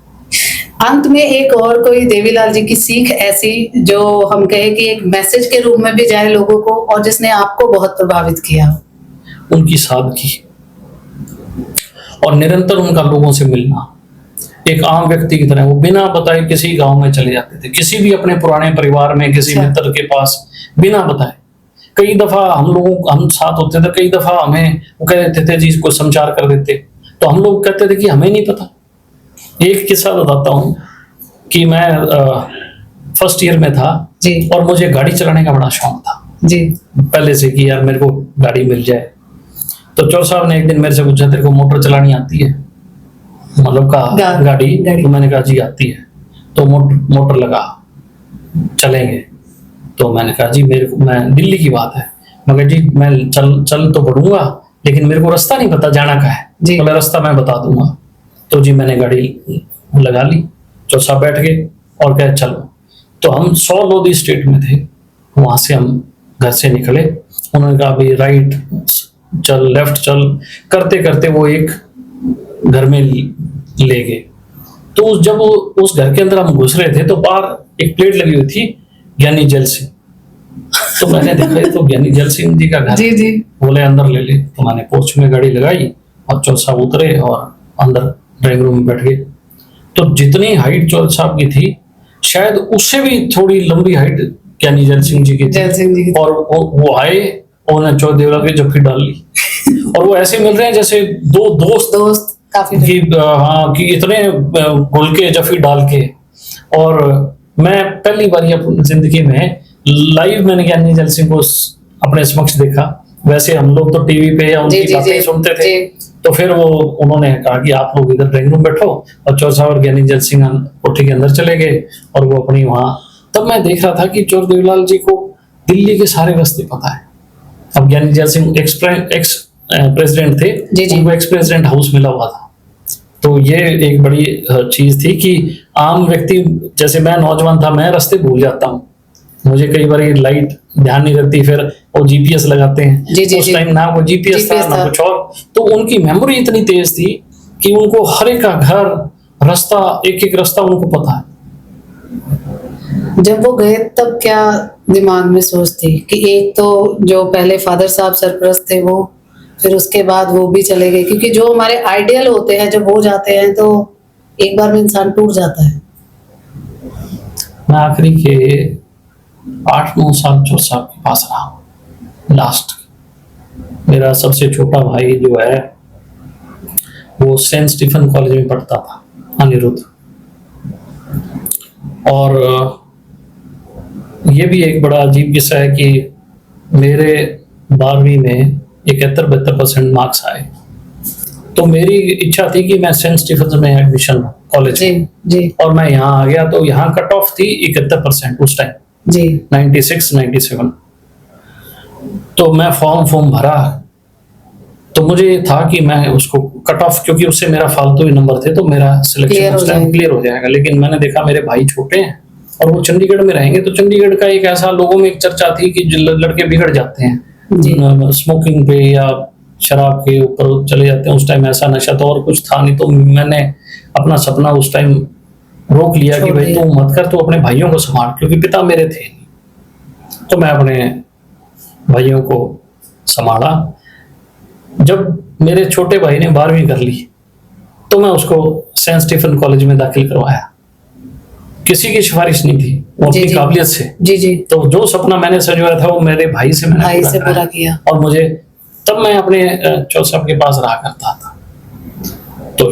अंत में एक और कोई देवीलाल जी की सीख ऐसी जो हम कहे कि एक मैसेज के रूप में भी जाए लोगों को, और जिसने आपको बहुत प्रभावित किया? उनकी सादगी और निरंतर उनका लोगों से मिलना। एक आम व्यक्ति की तरह वो बिना बताए किसी गांव में चले जाते थे, किसी भी अपने पुराने परिवार में किसी अच्छा। मित्र के पास, बिना बताए। कई दफा हम साथ होते थे, कई दफा हमें वो कह देते थे जी इसको समाचार कर देते, तो हम लोग कहते थे कि हमें नहीं पता। एक किस्सा बताता हूँ कि मैं फर्स्ट ईयर में था जी और मुझे गाड़ी चलाने का बड़ा शौक था जी पहले से, कि यार मेरे को गाड़ी मिल जाए। तो चौर साहब ने एक दिन मेरे से पूछा तेरे को मोटर चलानी आती है, मतलब का गाड़ी। तो मैंने कहा जी आती है। तो मोटर लगा, चलेंगे। तो मैंने कहा जी मेरे को, मैं दिल्ली की बात है, मगर जी मैं चल तो बढ़ूंगा लेकिन मेरे को रास्ता नहीं पता जाना कहाँ है। जी। तो मैं रास्ता मैं बता दूंगा। तो जी मैंने गाड़ी लगा ली, चौर साहब बैठ गए और कहे चलो। तो हम 100 लोधी स्टेट में थे, वहां से हम घर से निकले। उन्होंने कहा भाई राइट चल, लेफ्ट चल, करते करते वो एक घर में ले गए। तो जब वो उस घर के अंदर हम घुस रहे थे तो बाहर एक प्लेट लगी हुई थी ज्ञानी जल सिंह। तो मैंने देखा ये तो ज्ञानी जल सिंह जी का घर। जी जी बोले अंदर ले ले। तो मैंने पोर्च में गाड़ी लगाई और चौर साहब उतरे और अंदर ड्राइंग रूम में बैठ गए। तो जितनी हाइट चौर साहब की थी शायद उससे भी थोड़ी लंबी हाइट ज्ञानी जल सिंह जी की जल सिंह जी थी। की। और वो आए और उन्होंने चौर देवलाल की जफ्फी डाल ली। और वो ऐसे मिल रहे हैं जैसे दो दोस्त काफी कि हाँ कि इतने घुल के जफ्फी डाल के। और मैं पहली बार अपनी जिंदगी में लाइव मैंने ज्ञानी जल सिंह को अपने समक्ष देखा। वैसे हम लोग तो टीवी पे या उनकी बातें सुनते थे। तो फिर वो उन्होंने कहा कि आप लोग इधर ड्राइंग रूम बैठो, और चौर साहब और ज्ञानी जल सिंह कोठी के अंदर चले गए और वो अपनी वहां। तब मैं देख रहा था कि चौर देवलाल जी को दिल्ली के सारे रास्ते पता है। अब ज्ञानी जल सिंह एक्स प्रेसिडेंट थे, उनको एक्स प्रेसिडेंट हाउस मिला हुआ था। तो ये एक बड़ी चीज थी कि आम व्यक्ति, जैसे मैं नौजवान था, मैं रास्ते भूल जाता हूँ, मुझे कई बार लाइट ध्यान नहीं रहती, फिर वो जीपीएस लगाते हैं। जी, उस टाइम ना वो जीपीएस था ना कुछ और। तो उनकी मेमोरी इतनी तेज थी कि उनको हर एक का घर, रास्ता, एक एक रास्ता उनको पता है। जब वो गए तब क्या दिमाग में सोच थी कि एक तो जो पहले फादर साहब सरपरस्त थे वो, फिर उसके बाद वो भी चले गए, क्योंकि जो हमारे आइडियल होते हैं जब हो जाते हैं तो एक बार में इंसान टूट जाता है। मैं आखिरी के 8-9 साल चौर साहब के पास रहा। लास्ट मेरा सबसे छोटा भाई जो है वो सेंट स्टीफन कॉलेज में पढ़ता था, अनिरुद्ध। और ये भी एक बड़ा अजीब किस्सा है कि मेरे 12वीं में 71-72% मार्क्स आए। तो मेरी इच्छा थी कि मैं सेंट स्टीफन में एडमिशन कॉलेज जी। और मैं यहाँ आ गया। तो यहाँ कट ऑफ थी 71% उस टाइम जी, 96-97। तो मैं फॉर्म भरा। तो मुझे ये था कि मैं उसको कट ऑफ, क्योंकि उससे मेरा फालतू ही नंबर थे, तो मेरा सिलेक्शन उस टाइम क्लियर हो जाएगा। लेकिन मैंने देखा मेरे भाई छोटे हैं और वो चंडीगढ़ में रहेंगे। तो चंडीगढ़ का एक ऐसा, लोगों में एक चर्चा थी कि लड़के बिगड़ जाते हैं, स्मोकिंग पे या शराब के ऊपर चले जाते हैं। उस टाइम ऐसा नशा तो और कुछ था नहीं। तो मैंने अपना सपना उस टाइम रोक लिया कि छोड़ भाई दिया। तू मत कर, तू अपने भाइयों को संभाल, क्योंकि पिता मेरे थे नहीं। तो मैं अपने भाइयों को संभाला। जब मेरे छोटे भाई ने 12वीं कर ली तो मैं उसको सेंट स्टीफन कॉलेज में दाखिल करवाया। किसी की सिफारिश नहीं थी, वो जी, अपनी जी। काबिलियत से। जी जी। तो जो सपना मैंने सजवाया था वो मेरे भाई से मैंने भाई से कराया। पूरा किया। और मुझे तब मैं अपने चौथ साहब के पास रहा करता था, तो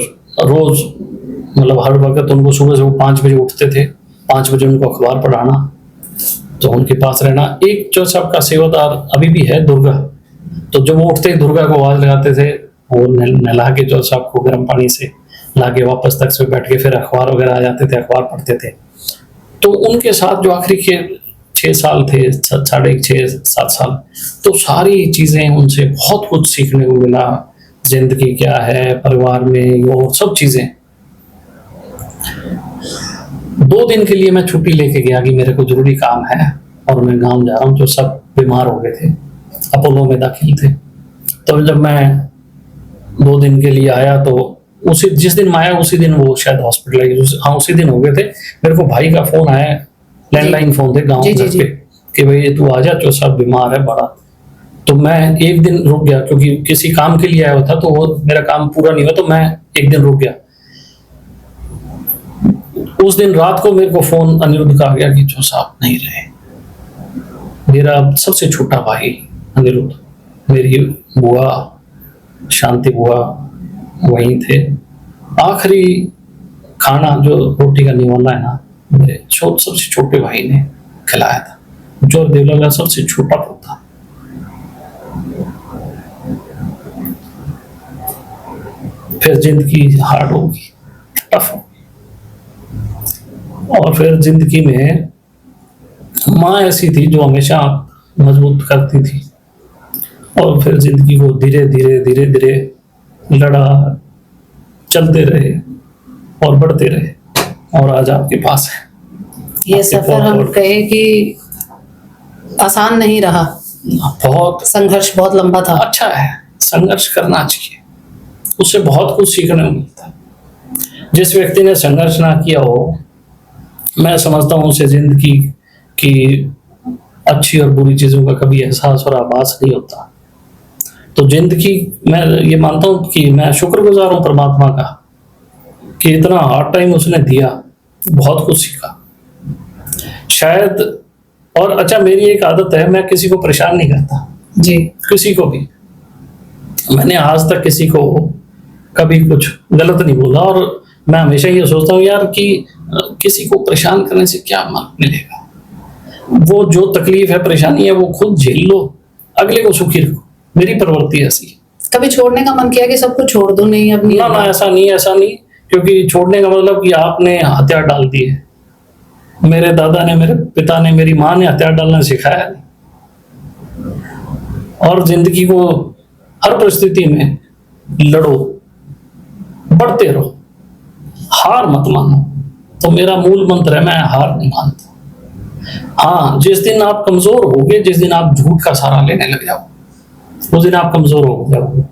रोज मतलब हर वक्त उनको सुबह से वो 5 बजे उठते थे, 5 बजे उनको अखबार पढ़ाना, तो उनके पास रहना। एक चौथ साहब का सेवादार अभी भी है, दुर्गा। तो जब वो उठते ही दुर्गा को आवाज लगाते थे, वो नहला के चौथ साहब को गर्म पानी से ला के वापस तक से बैठ के फिर अखबार वगैरह आ जाते थे, अखबार पढ़ते थे। तो उनके साथ जो आखिरी के 6 साल थे, 6.5-7 साल, तो सारी चीजें उनसे बहुत कुछ सीखने को मिला। जिंदगी क्या है, परिवार में वो सब चीजें। 2 दिन के लिए मैं छुट्टी लेके गया कि मेरे को जरूरी काम है और मैं गांव जा रहा हूँ। जो सब बीमार हो गए थे, अपोलो में दाखिल थे। तो जब मैं 2 दिन के लिए आया तो उसी जिस दिन मैं आया उसी दिन वो शायद हॉस्पिटलाइज, हाँ उसी दिन हो गए थे। मेरे को भाई का फोन आया, लैंडलाइन फोन थे गाँव जी, जी, घर जी। पे, कि भाई तू आ जा, जो सब बीमार है बड़ा। तो मैं एक दिन रुक गया, क्योंकि किसी काम के लिए आया हुआ था, तो वो मेरा काम पूरा नहीं हुआ, तो मैं एक दिन रुक गया। उस दिन रात को मेरे को फोन अनिरुद्ध का आ गया कि जो साहब नहीं रहे। मेरा सबसे छोटा भाई अनिरुद्ध, मेरी बुआ शांति बुआ वहीं थे। आखिरी खाना जो रोटी का निवाला है ना, मेरे सबसे छोटे भाई ने खिलाया था, जो देवलाल का सबसे छोटा पुत्र। फिर जिंदगी हार्ड होगी, टफ होगी। और फिर जिंदगी में माँ ऐसी थी जो हमेशा मजबूत करती थी, और फिर जिंदगी को धीरे धीरे धीरे धीरे लड़ा, चलते रहे और बढ़ते रहे, और आज आपके पास है। ये आपके सफर हम बहुत- कहे कि आसान नहीं रहा, बहुत संघर्ष बहुत लंबा था। अच्छा है, संघर्ष करना चाहिए, उससे बहुत कुछ सीखने को मिलता है। जिस व्यक्ति ने संघर्ष ना किया हो, मैं समझता हूँ उसे जिंदगी की अच्छी और बुरी चीजों का कभी एहसास और आभास नहीं होता। तो जिंदगी, मैं ये मानता हूँ कि मैं शुक्रगुजार हूँ परमात्मा का कि इतना हार्ड टाइम उसने दिया, बहुत कुछ सीखा शायद। और अच्छा, मेरी एक आदत है, मैं किसी को परेशान नहीं करता, जी किसी को भी। मैंने आज तक किसी को कभी कुछ गलत नहीं बोला, और मैं हमेशा ये सोचता हूँ यार कि किसी को परेशान करने से क्या मिलेगा। वो जो तकलीफ है, परेशानी है, वो खुद झेल लो, अगले को सुखी रखो। मेरी प्रवृत्ति ऐसी है। कभी छोड़ने का मन किया कि सब कुछ छोड़ दो, नहीं अब नहीं ना ना, ऐसा नहीं, क्योंकि छोड़ने का मतलब कि आपने हथियार डाल दिए। मेरे दादा ने, मेरे पिता ने, मेरी माँ ने हथियार डालना सिखाया नहीं। और जिंदगी को हर परिस्थिति में लड़ो, बढ़ते रहो, हार मत मानो। तो मेरा मूल मंत्र है, मैं हार नहीं मानता। हाँ, जिस दिन आप कमजोर होगे, जिस दिन आप झूठ का सहारा लेने लग जाओ, उस दिन आप कमजोर हो जाओगे।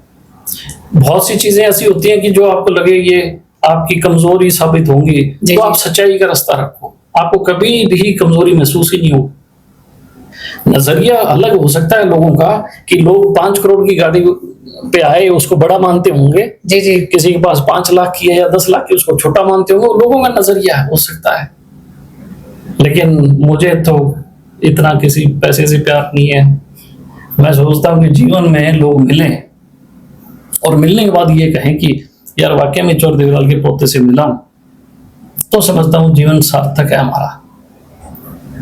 बहुत सी चीजें ऐसी होती हैं कि जो आपको लगे ये आपकी कमजोरी साबित होंगी, जी, तो जी। आप सच्चाई का रास्ता रखो, आपको कभी भी कमजोरी महसूस ही नहीं होगी। नजरिया अलग हो सकता है लोगों का, कि लोग 5 करोड़ की गाड़ी पे आए उसको बड़ा मानते होंगे, जी जी। किसी के पास 5 लाख की है या 10 लाख की उसको छोटा मानते होंगे। वो लोगों का नजरिया हो सकता है, लेकिन मुझे तो इतना किसी पैसे से प्यार नहीं है। मैं सोचता हूँ कि जीवन में लोग मिलें और मिलने के बाद ये कहें कि यार वाकई में चोर देवलाल के पोते से मिला, तो समझता हूँ जीवन सार्थक है हमारा।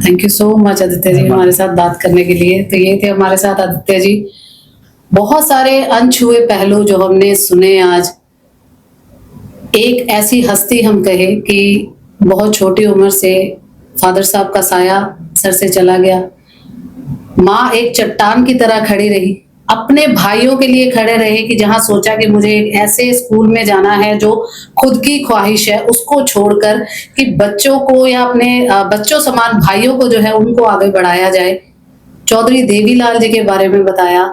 Thank you so much Aditya ji हमारे साथ बात करने के लिए। तो ये थे हमारे साथ आदित्य जी। बहुत सारे अनछुए पहलू जो हमने सुने आज। एक ऐसी हस्ती हम कहे कि बहुत छोटी उम्र से फादर साहब का साया सर से चला गया। माँ एक चट्टान की तरह खड़ी रही, अपने भाइयों के लिए खड़े रहे कि जहां सोचा कि मुझे एक ऐसे स्कूल में जाना है जो खुद की ख्वाहिश है, उसको छोड़कर कि बच्चों को या अपने बच्चों समान भाइयों को जो है उनको आगे बढ़ाया जाए। चौधरी देवीलाल जी के बारे में बताया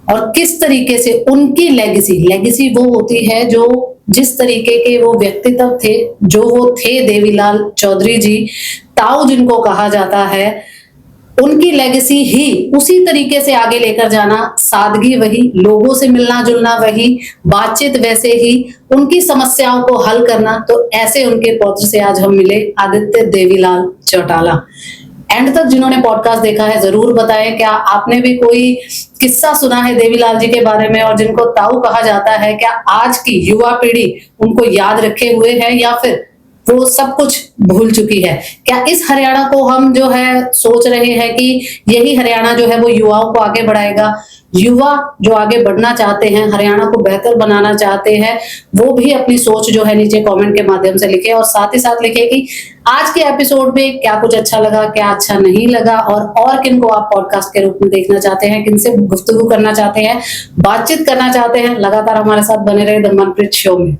और किस तरीके से उनकी लेगेसी वो होती है जो जिस तरीके के वो व्यक्तित्व थे, जो वो थे देवीलाल चौधरी जी, ताऊ जिनको कहा जाता है, उनकी लेगेसी ही उसी तरीके से आगे लेकर जाना, सादगी वही, लोगों से मिलना जुलना वही, बातचीत वैसे ही, उनकी समस्याओं को हल करना। तो ऐसे उनके पौत्र से आज हम मिले, आदित्य देवीलाल चौटाला। एंड तक जिन्होंने पॉडकास्ट देखा है जरूर बताएं, क्या आपने भी कोई किस्सा सुना है देवीलाल जी के बारे में, और जिनको ताऊ कहा जाता है, क्या आज की युवा पीढ़ी उनको याद रखे हुए है या फिर वो सब कुछ भूल चुकी है? क्या इस हरियाणा को हम जो है सोच रहे हैं कि यही हरियाणा जो है वो युवाओं को आगे बढ़ाएगा? युवा जो आगे बढ़ना चाहते हैं, हरियाणा को बेहतर बनाना चाहते हैं, वो भी अपनी सोच जो है नीचे कमेंट के माध्यम से लिखे, और साथ ही साथ लिखे कि आज के एपिसोड में क्या कुछ अच्छा लगा, क्या अच्छा नहीं लगा, और किनको आप पॉडकास्ट के रूप में देखना चाहते हैं, किनसे गुफ्तगू करना चाहते हैं, बातचीत करना चाहते हैं। लगातार हमारे साथ बने रहे द मनप्रीत शो में।